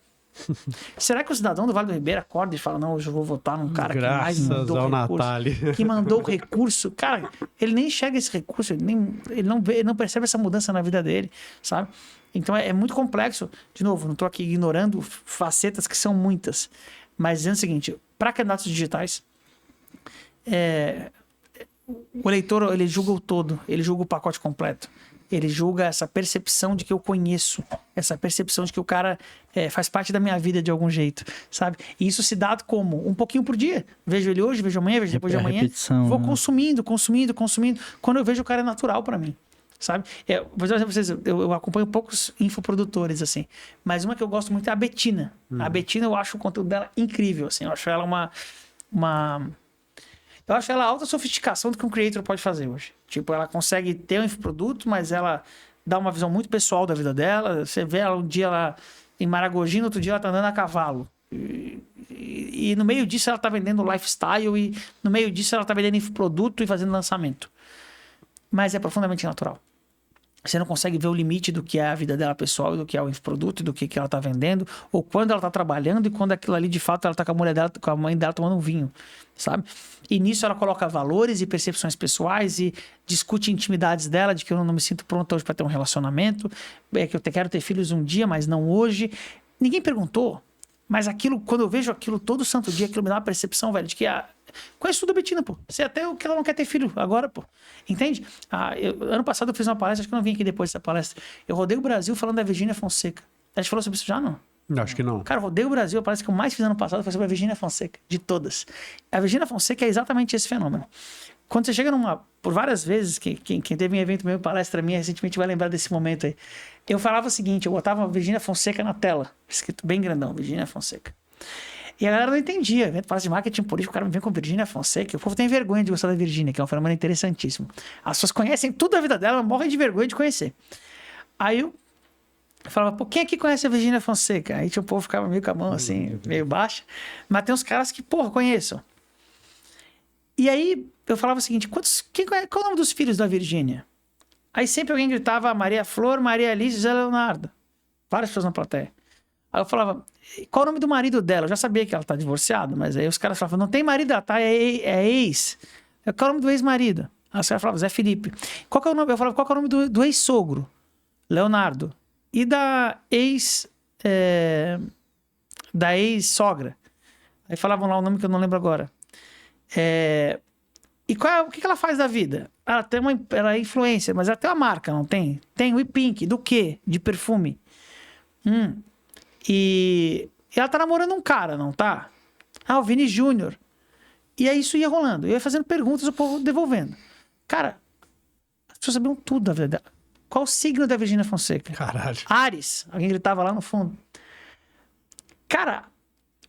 Será que o cidadão do Vale do Ribeira acorda e fala, não, hoje eu vou votar num cara que mais mandou recurso, que mandou o recurso? Cara, ele nem enxerga esse recurso, ele não percebe essa mudança na vida dele, sabe? Então é muito complexo. De novo, não estou aqui ignorando facetas que são muitas, mas dizendo o seguinte, para candidatos digitais, o eleitor, ele julga o todo, ele julga o pacote completo. Ele julga essa percepção de que eu conheço, essa percepção de que o cara faz parte da minha vida de algum jeito, sabe? E isso se dá como? Um pouquinho por dia. Vejo ele hoje, vejo amanhã, vejo depois de amanhã. Vou consumindo. Quando eu vejo o cara é natural para mim, sabe? Vou dizer pra vocês, eu acompanho poucos infoprodutores, assim. Mas uma que eu gosto muito é a Betina. A Betina, eu acho o conteúdo dela incrível, assim. Eu acho ela Eu acho ela a alta sofisticação do que um creator pode fazer hoje. Tipo, ela consegue ter um infoproduto, mas ela dá uma visão muito pessoal da vida dela. Você vê ela um dia ela em Maragogi, no outro dia ela tá andando a cavalo. E no meio disso ela tá vendendo lifestyle e no meio disso ela tá vendendo infoproduto e fazendo lançamento. Mas é profundamente natural. Você não consegue ver o limite do que é a vida dela pessoal e do que é o infoproduto e do que ela tá vendendo, ou quando ela tá trabalhando e quando aquilo ali de fato ela tá com a mulher dela, com a mãe dela tomando um vinho, sabe? E nisso ela coloca valores e percepções pessoais e discute intimidades dela, de que eu não me sinto pronta hoje para ter um relacionamento, que eu quero ter filhos um dia, mas não hoje. Ninguém perguntou, mas aquilo, quando eu vejo aquilo todo santo dia, aquilo me dá uma percepção, velho, de que conheço tudo a Betina, pô. Sei até o que ela não quer ter filho agora, pô. Entende? Ano passado eu fiz uma palestra, acho que eu não vim aqui depois dessa palestra. Eu rodei o Brasil falando da Virgínia Fonseca. A gente falou sobre isso já, não? Acho que não. Cara, rodei o Brasil, a palestra que eu mais fiz ano passado foi sobre a Virgínia Fonseca, de todas. A Virgínia Fonseca é exatamente esse fenômeno. Quando você chega por várias vezes, quem teve um evento meu, palestra minha, recentemente vai lembrar desse momento aí. Eu falava o seguinte, eu botava a Virgínia Fonseca na tela, escrito bem grandão, Virgínia Fonseca. E a galera não entendia. Evento de marketing político, o cara me vem com Virgínia Fonseca. O povo tem vergonha de gostar da Virgínia, que é um fenômeno interessantíssimo. As pessoas conhecem tudo da vida dela, morrem de vergonha de conhecer. Aí eu falava, pô, quem aqui conhece a Virgínia Fonseca? Aí o povo ficava meio com a mão assim, meio baixa. Mas tem uns caras que, porra, conheçam. E aí eu falava o seguinte, qual é o nome dos filhos da Virgínia? Aí sempre alguém gritava Maria Flor, Maria Alice e Zé Leonardo. Várias pessoas na plateia. Aí eu falava, qual é o nome do marido dela? Eu já sabia que ela tá divorciada, mas aí os caras falavam, não tem marido, ela tá, é ex. Qual é o nome do ex-marido? Aí os caras falavam, Zé Felipe. Qual que é o nome? Eu falava, qual que é o nome do ex-sogro? Leonardo. E da ex-sogra? Aí falavam lá o nome que eu não lembro agora. E o que ela faz da vida? Ela é influencer, mas ela tem uma marca, não tem? Tem o Pink, do quê? De perfume. E ela tá namorando um cara, não tá? O Vini Júnior. E aí isso ia rolando. Eu ia fazendo perguntas, o povo devolvendo. Cara, as pessoas sabiam tudo da vida dela. Qual o signo da Virgínia Fonseca? Caralho. Áries. Alguém gritava lá no fundo. Cara,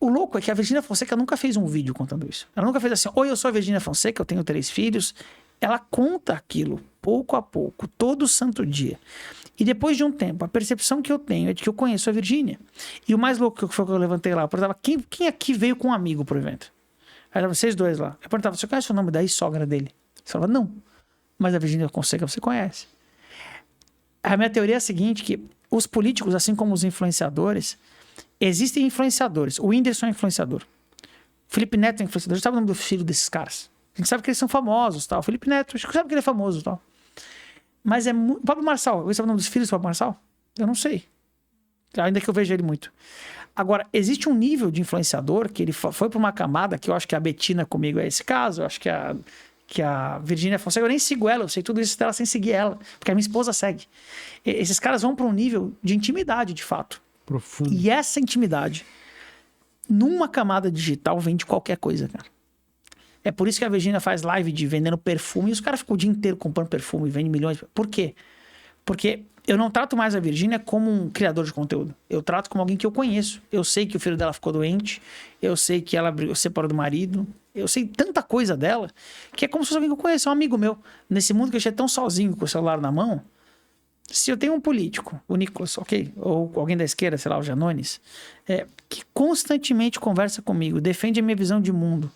o louco é que a Virgínia Fonseca nunca fez um vídeo contando isso. Ela nunca fez assim, oi, eu sou a Virgínia Fonseca, eu tenho 3 filhos. Ela conta aquilo, pouco a pouco, todo santo dia. E depois de um tempo, a percepção que eu tenho é de que eu conheço a Virgínia. E o mais louco que foi que eu levantei lá, eu perguntava, quem aqui veio com um amigo pro evento? Aí eram vocês dois lá. Eu perguntava, você conhece o nome da ex-sogra dele? Você falava, não. Mas a Virgínia Fonseca você conhece. A minha teoria é a seguinte, que os políticos, assim como os influenciadores, existem influenciadores. O Whindersson é influenciador. O Felipe Neto é influenciador. A gente sabe o nome do filho desses caras. A gente sabe que eles são famosos, tal. O Felipe Neto, acho que sabe que ele é famoso, tal. Mas é muito... Pablo Marçal, você sabe o nome dos filhos do Pablo Marçal? Eu não sei. Ainda que eu veja ele muito. Agora, existe um nível de influenciador que ele foi para uma camada que eu acho que a Betina comigo é esse caso, eu acho que a Virgínia Fonseca, eu nem sigo ela, eu sei tudo isso dela sem seguir ela, porque a minha esposa segue. Esses caras vão para um nível de intimidade, de fato. Profundo. E essa intimidade, numa camada digital, vende qualquer coisa, cara. É por isso que a Virgínia faz live de vendendo perfume e os caras ficam o dia inteiro comprando perfume e vendem milhões. Por quê? Porque eu não trato mais a Virgínia como um criador de conteúdo. Eu trato como alguém que eu conheço. Eu sei que o filho dela ficou doente. Eu sei que ela separou do marido. Eu sei tanta coisa dela que é como se fosse alguém que eu conheço, é um amigo meu. Nesse mundo que eu achei tão sozinho com o celular na mão, se eu tenho um político, o Nicolas, ok? Ou alguém da esquerda, sei lá, o Janones, que constantemente conversa comigo, defende a minha visão de mundo,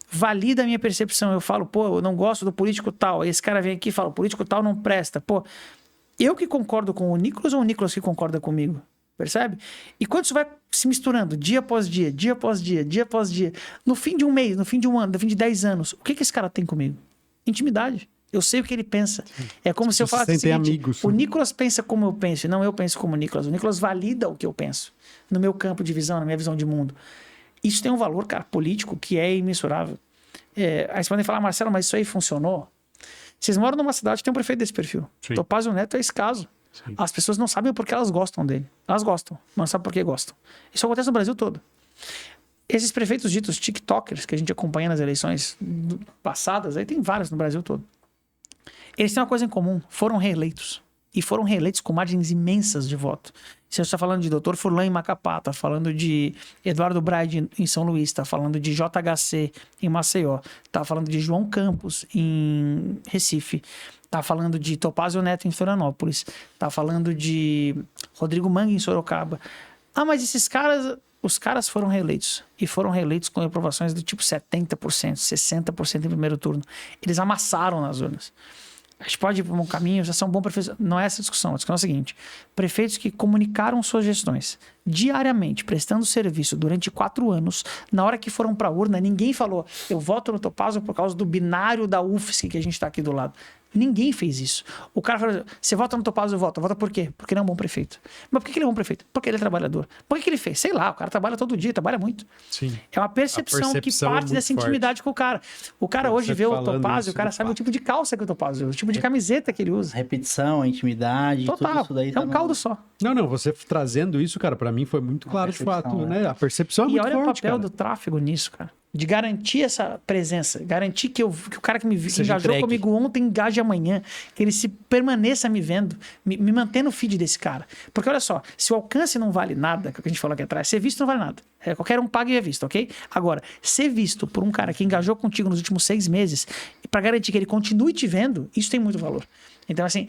valida a minha percepção. Eu falo, pô, eu não gosto do político tal. Aí esse cara vem aqui e fala, o político tal não presta. Pô, eu que concordo com o Nicolas ou o Nicolas que concorda comigo? Percebe? E quando isso vai se misturando dia após dia, dia após dia, dia após dia, no fim de um mês, no fim de um ano, no fim de 10 anos, o que esse cara tem comigo? Intimidade. Eu sei o que ele pensa. É como se eu falasse o seguinte, amigos. O Nicolas pensa como eu penso, e não eu penso como o Nicolas. O Nicolas valida o que eu penso no meu campo de visão, na minha visão de mundo. Isso tem um valor, cara, político que é imensurável. Aí vocês podem falar, Marcelo, mas isso aí funcionou? Vocês moram numa cidade que tem um prefeito desse perfil. Sim. Topázio Neto é esse caso. Sim. As pessoas não sabem porque elas gostam dele. Elas gostam, mas não sabem por que gostam. Isso acontece no Brasil todo. Esses prefeitos ditos tiktokers que a gente acompanha nas eleições passadas, aí tem vários no Brasil todo. Eles têm uma coisa em comum, foram reeleitos. E foram reeleitos com margens imensas de voto. Você está falando de Dr. Furlan em Macapá, está falando de Eduardo Braide em São Luís, está falando de JHC em Maceió, está falando de João Campos em Recife, está falando de Topázio Neto em Florianópolis, está falando de Rodrigo Mangue em Sorocaba. Ah, mas esses caras, os caras foram reeleitos. E foram reeleitos com aprovações do tipo 70%, 60% em primeiro turno. Eles amassaram nas urnas. A gente pode ir para um caminho, já são bons prefeitos. Não é essa a discussão. A discussão é a seguinte: prefeitos que comunicaram suas gestões diariamente, prestando serviço durante 4 anos, na hora que foram para a urna, ninguém falou, eu voto no Topázio por causa do binário da UFSC que a gente está aqui do lado. Ninguém fez isso. O cara falou, você vota no Topázio, eu voto. Vota por quê? Porque ele é um bom prefeito. Mas por que ele é um bom prefeito? Porque ele é trabalhador. Por que ele fez? Sei lá, o cara trabalha todo dia, trabalha muito. Sim. É uma percepção que parte dessa intimidade com o cara. O cara hoje vê o Topázio, o cara sabe o tipo de calça que o Topázio usa, o tipo de camiseta que ele usa. A repetição, a intimidade, Total. tudo isso daí. É um caldo só. Não, você trazendo isso, cara, pra mim foi muito claro de fato, né? A percepção é muito forte, forte, E olha o papel cara. do tráfego nisso, cara. De garantir essa presença, garantir que o cara que me engajou comigo ontem engaje amanhã, que ele se permaneça me vendo, me manter no feed desse cara. Porque olha só, se o alcance não vale nada, que a gente falou aqui atrás, ser visto não vale nada. Qualquer um paga e é visto, ok? Agora, ser visto por um cara que engajou contigo nos últimos 6 meses, para garantir que ele continue te vendo, isso tem muito valor. Então, assim,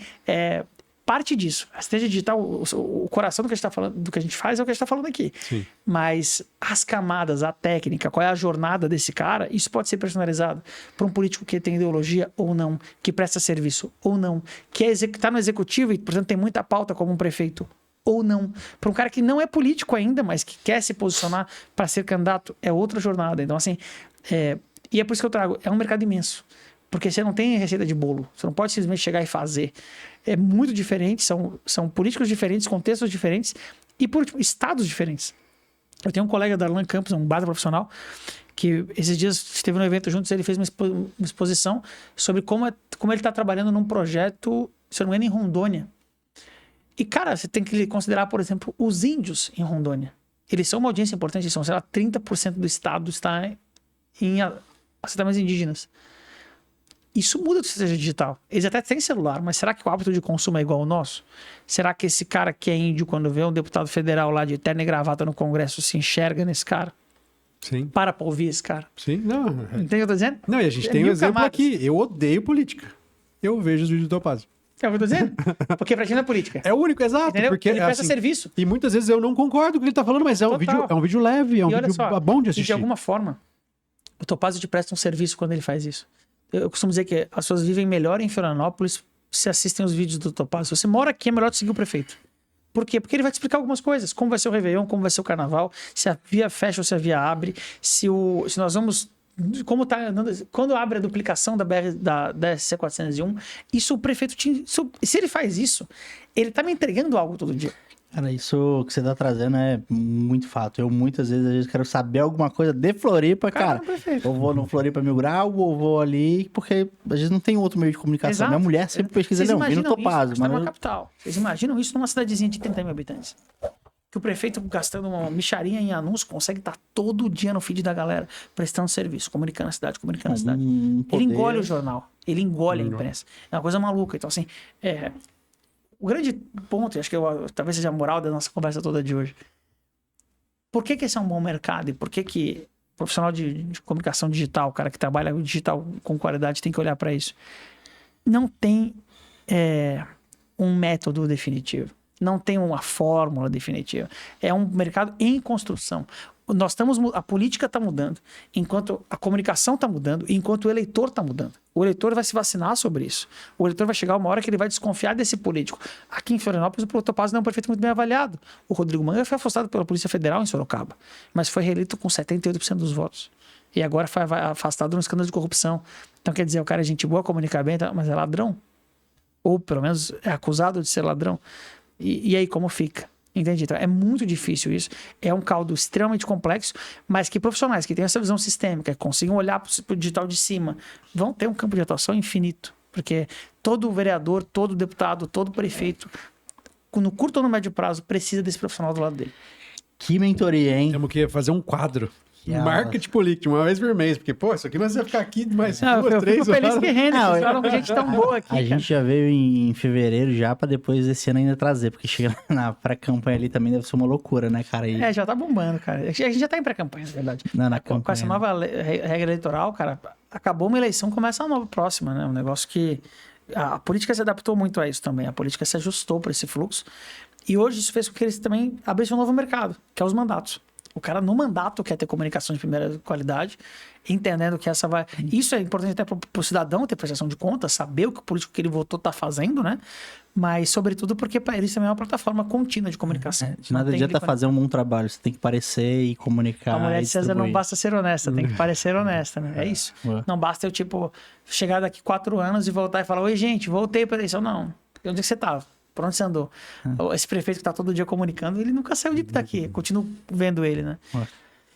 parte disso. A estratégia digital, o coração do que a gente está falando, do que a gente faz é o que a gente está falando aqui. Sim. Mas as camadas, a técnica, qual é a jornada desse cara, isso pode ser personalizado para um político que tem ideologia ou não, que presta serviço ou não, que está no executivo e, portanto, tem muita pauta como um prefeito ou não. Para um cara que não é político ainda, mas que quer se posicionar para ser candidato, é outra jornada. Então, assim, e é por isso que eu trago, é um mercado imenso. Porque você não tem receita de bolo. Você não pode simplesmente chegar e fazer. É muito diferente, são políticos diferentes, contextos diferentes e, por último, estados diferentes. Eu tenho um colega da Arlan Campos, um base profissional, que esses dias esteve no evento juntos, ele fez uma exposição sobre como ele está trabalhando num projeto, se eu não me engano, em Rondônia. E, cara, você tem que considerar, por exemplo, os índios em Rondônia. Eles são uma audiência importante, eles são, sei lá, 30% do estado está em assentamentos indígenas. Isso muda de estratégia digital. Eles até têm celular, mas será que o hábito de consumo é igual ao nosso? Será que esse cara que é índio, quando vê um deputado federal lá de terno e gravata no Congresso, se enxerga nesse cara? Sim. Para ouvir esse cara. Sim, não. Entende o que eu tô dizendo? Não, e a gente tem um exemplo aqui. Eu odeio política. Eu vejo os vídeos do Topázio. É o que eu tô dizendo? Porque pra gente não é política. É o único, exato. Entendeu? Porque, ele presta assim, serviço. E muitas vezes eu não concordo com o que ele tá falando, mas é um vídeo leve, é um vídeo bom de assistir. E de alguma forma, o Topázio te presta um serviço quando ele faz isso. Eu costumo dizer que as pessoas vivem melhor em Florianópolis se assistem os vídeos do Topázio. Se você mora aqui, é melhor seguir o prefeito. Por quê? Porque ele vai te explicar algumas coisas. Como vai ser o Réveillon, como vai ser o Carnaval, se a via fecha ou se a via abre, se nós vamos... Como tá, quando abre a duplicação da SC401, isso o prefeito se ele faz isso, ele tá me entregando algo todo dia. Cara, isso que você tá trazendo é muito fato. Eu muitas vezes quero saber alguma coisa de Floripa, cara. Perfeito. Ou vou no Floripa Mil Grau, ou vou ali, porque às vezes não tem outro meio de comunicação. Exato. Minha mulher sempre pesquisa Vocês Leão, vi no imaginam Topázio, isso mas numa capital. Vocês imaginam isso numa cidadezinha de 30 mil habitantes? Que o prefeito, gastando uma micharia em anúncio, consegue estar todo dia no feed da galera, prestando serviço, comunicando a cidade, comunicando a cidade. poder... Ele engole o jornal, ele engole a imprensa. É uma coisa maluca. Então, assim, o grande ponto, e acho que talvez seja a moral da nossa conversa toda de hoje. Por que esse é um bom mercado? E por que profissional de comunicação digital, o cara que trabalha digital com qualidade, tem que olhar para isso? Não tem um método definitivo. Não tem uma fórmula definitiva. É um mercado em construção. A política está mudando, enquanto a comunicação está mudando, enquanto o eleitor está mudando. O eleitor vai se vacinar sobre isso. O eleitor vai chegar uma hora que ele vai desconfiar desse político. Aqui em Florianópolis, o Topázio não é um prefeito muito bem avaliado. O Rodrigo Manga foi afastado pela Polícia Federal em Sorocaba, mas foi reeleito com 78% dos votos. E agora foi afastado num escândalo de corrupção. Então, quer dizer, o cara é gente boa, comunica bem, mas é ladrão. Ou, pelo menos, é acusado de ser ladrão. E aí, como fica? Entende? Então, é muito difícil isso. É um caldo extremamente complexo, mas que profissionais que têm essa visão sistêmica, que consigam olhar para o digital de cima, vão ter um campo de atuação infinito. Porque todo vereador, todo deputado, todo prefeito, no curto ou no médio prazo, precisa desse profissional do lado dele. Que mentoria, hein? Temos que fazer um quadro. Yeah. Marketing político, uma vez por mês. Porque, pô, isso aqui nós vamos ficar aqui mais Eu 2, 3 fico feliz horas. que rende, vocês falam com gente tão boa aqui. A gente já veio em fevereiro já, pra depois desse ano ainda trazer, porque chega na pré-campanha ali também deve ser uma loucura, né, cara? E... Já tá bombando, cara. A gente já tá em pré-campanha, na verdade. Não, na Com campanha, essa nova regra eleitoral, cara, acabou uma eleição, começa uma nova próxima, né? Um negócio que... A política se adaptou muito a isso também. A política se ajustou para esse fluxo. E hoje isso fez com que eles também abrissem um novo mercado, que é os mandatos. O cara no mandato quer ter comunicação de primeira qualidade, entendendo que essa vai... Isso é importante até para o cidadão ter prestação de contas, saber o que o político que ele votou está fazendo, né? Mas, sobretudo, porque para eles também é uma plataforma contínua de comunicação. De nada adianta fazer um bom trabalho, você tem que parecer e comunicar. A mulher de César não basta ser honesta, tem que parecer honesta, né? É isso. É. Não basta eu, chegar daqui 4 anos e voltar e falar: oi, gente, voltei para a eleição. Não. Onde é que você estava? Por onde você andou? Esse prefeito que está todo dia comunicando, ele nunca saiu daqui. Eu continuo vendo ele, né?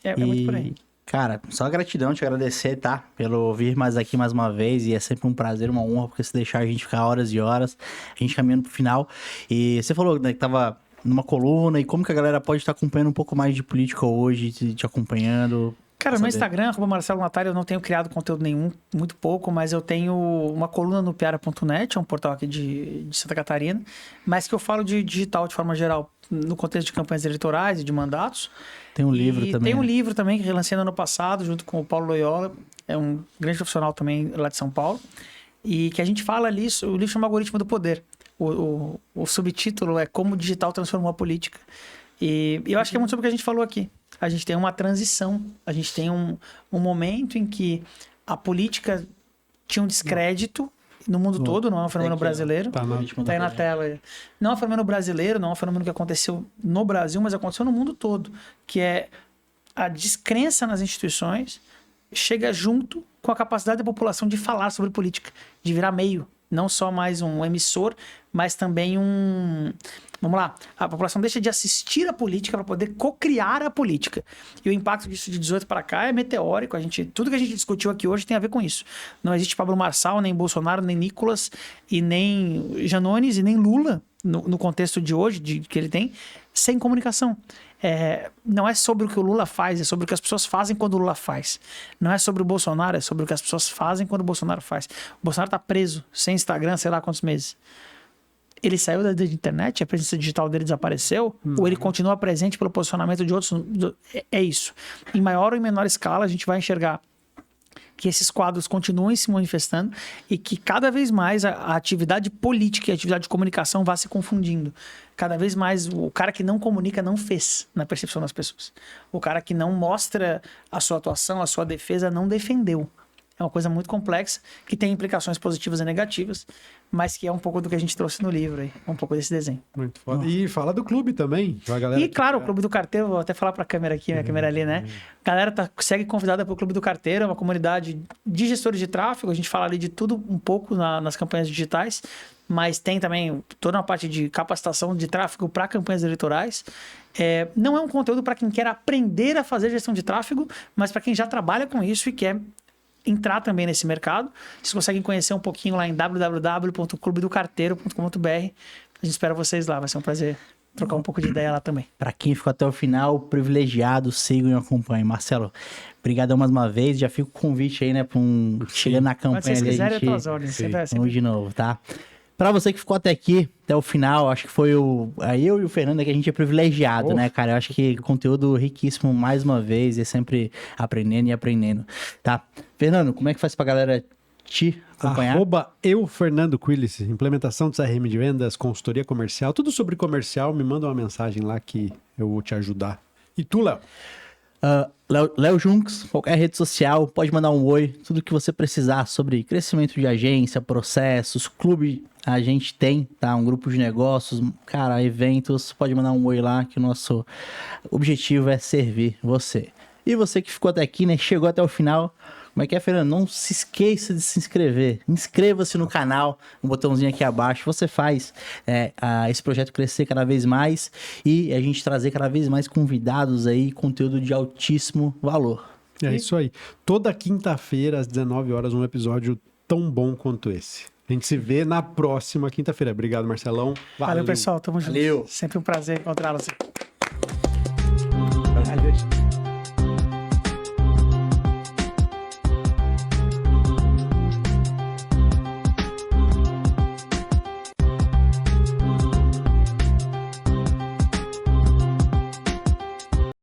É muito por aí. Cara, só gratidão, te agradecer, tá? Pelo vir mais aqui mais uma vez. E é sempre um prazer, uma honra, porque se deixar a gente ficar horas e horas, a gente caminhando pro final. E você falou, né, que tava numa coluna, e como que a galera pode estar acompanhando um pouco mais de política hoje, te acompanhando? Cara, no meu Instagram, @MarceloNatário, eu não tenho criado conteúdo nenhum, muito pouco, mas eu tenho uma coluna no piara.net, é um portal aqui de Santa Catarina, mas que eu falo de digital de forma geral, no contexto de campanhas eleitorais e de mandatos. Tem um livro também. Tem um né? livro também que relancei no ano passado, junto com o Paulo Loyola, é um grande profissional também lá de São Paulo, e que a gente fala ali, o livro chama Algoritmo do Poder. O subtítulo é Como o Digital Transformou a Política. E eu acho que é muito sobre o que a gente falou aqui. A gente tem uma transição, a gente tem um momento em que a política tinha um descrédito no mundo todo, não é um fenômeno brasileiro. Tá aí na tela. Não é um fenômeno brasileiro, não é um fenômeno que aconteceu no Brasil, mas aconteceu no mundo todo, que é a descrença nas instituições chega junto com a capacidade da população de falar sobre política, de virar meio. Não só mais um emissor, mas também Vamos lá, a população deixa de assistir a política para poder co-criar a política. E o impacto disso de 18 para cá é meteórico. Tudo que a gente discutiu aqui hoje tem a ver com isso. Não existe Pablo Marçal, nem Bolsonaro, nem Nicolas, e nem Janones, e nem Lula, no contexto de hoje, que ele tem, sem comunicação. Não é sobre o que o Lula faz, é sobre o que as pessoas fazem quando o Lula faz. Não é sobre o Bolsonaro, é sobre o que as pessoas fazem quando o Bolsonaro faz. O Bolsonaro está preso, sem Instagram, sei lá quantos meses. Ele saiu da internet, a presença digital dele desapareceu, ou ele continua presente pelo posicionamento de outros? É isso. Em maior ou em menor escala, a gente vai enxergar que esses quadros continuem se manifestando e que cada vez mais a atividade política e a atividade de comunicação vá se confundindo. Cada vez mais o cara que não comunica não fez na percepção das pessoas. O cara que não mostra a sua atuação, a sua defesa, não defendeu. É uma coisa muito complexa, que tem implicações positivas e negativas, mas que é um pouco do que a gente trouxe no livro aí, um pouco desse desenho. Muito foda. E fala do clube também, pra galera. E claro, o Clube do Carteiro, vou até falar pra câmera aqui, minha câmera ali, né? A galera segue convidada pro Clube do Carteiro, é uma comunidade de gestores de tráfego, a gente fala ali de tudo um pouco nas campanhas digitais, mas tem também toda uma parte de capacitação de tráfego para campanhas eleitorais. Não é um conteúdo para quem quer aprender a fazer gestão de tráfego, mas para quem já trabalha com isso e quer entrar também nesse mercado. Vocês conseguem conhecer um pouquinho lá em www.clubedocarteiro.com.br. A gente espera vocês lá, vai ser um prazer trocar um pouco de ideia lá também. Para quem ficou até o final, privilegiado, sigam e acompanhem. Marcelo, obrigadão mais uma vez. Já fica o convite aí, né, para chegando na campanha. Mas se vocês ali, quiserem, eu tô às ordens. Vamos de novo, tá? Para você que ficou até aqui, até o final, acho que foi eu e o Fernando que a gente é privilegiado, né, cara? Eu acho que conteúdo riquíssimo mais uma vez e sempre aprendendo e aprendendo, tá? Fernando, como é que faz pra galera te acompanhar? @Fernando Quilis, implementação de CRM de vendas, consultoria comercial, tudo sobre comercial, me manda uma mensagem lá que eu vou te ajudar. E tu, Léo? Léo Junks, qualquer rede social, pode mandar um oi, tudo que você precisar sobre crescimento de agência, processos, clube, a gente tem, tá? Um grupo de negócios, cara, eventos, pode mandar um oi lá que o nosso objetivo é servir você. E você que ficou até aqui, né, chegou até o final, como é que é, Fernando? Não se esqueça de se inscrever. Inscreva-se no canal, um botãozinho aqui abaixo. Você faz esse projeto crescer cada vez mais e a gente trazer cada vez mais convidados aí, conteúdo de altíssimo valor. É isso aí. Toda quinta-feira, às 19 horas, um episódio tão bom quanto esse. A gente se vê na próxima quinta-feira. Obrigado, Marcelão. Valeu pessoal. Tamo junto. Valeu. Sempre um prazer encontrá-los.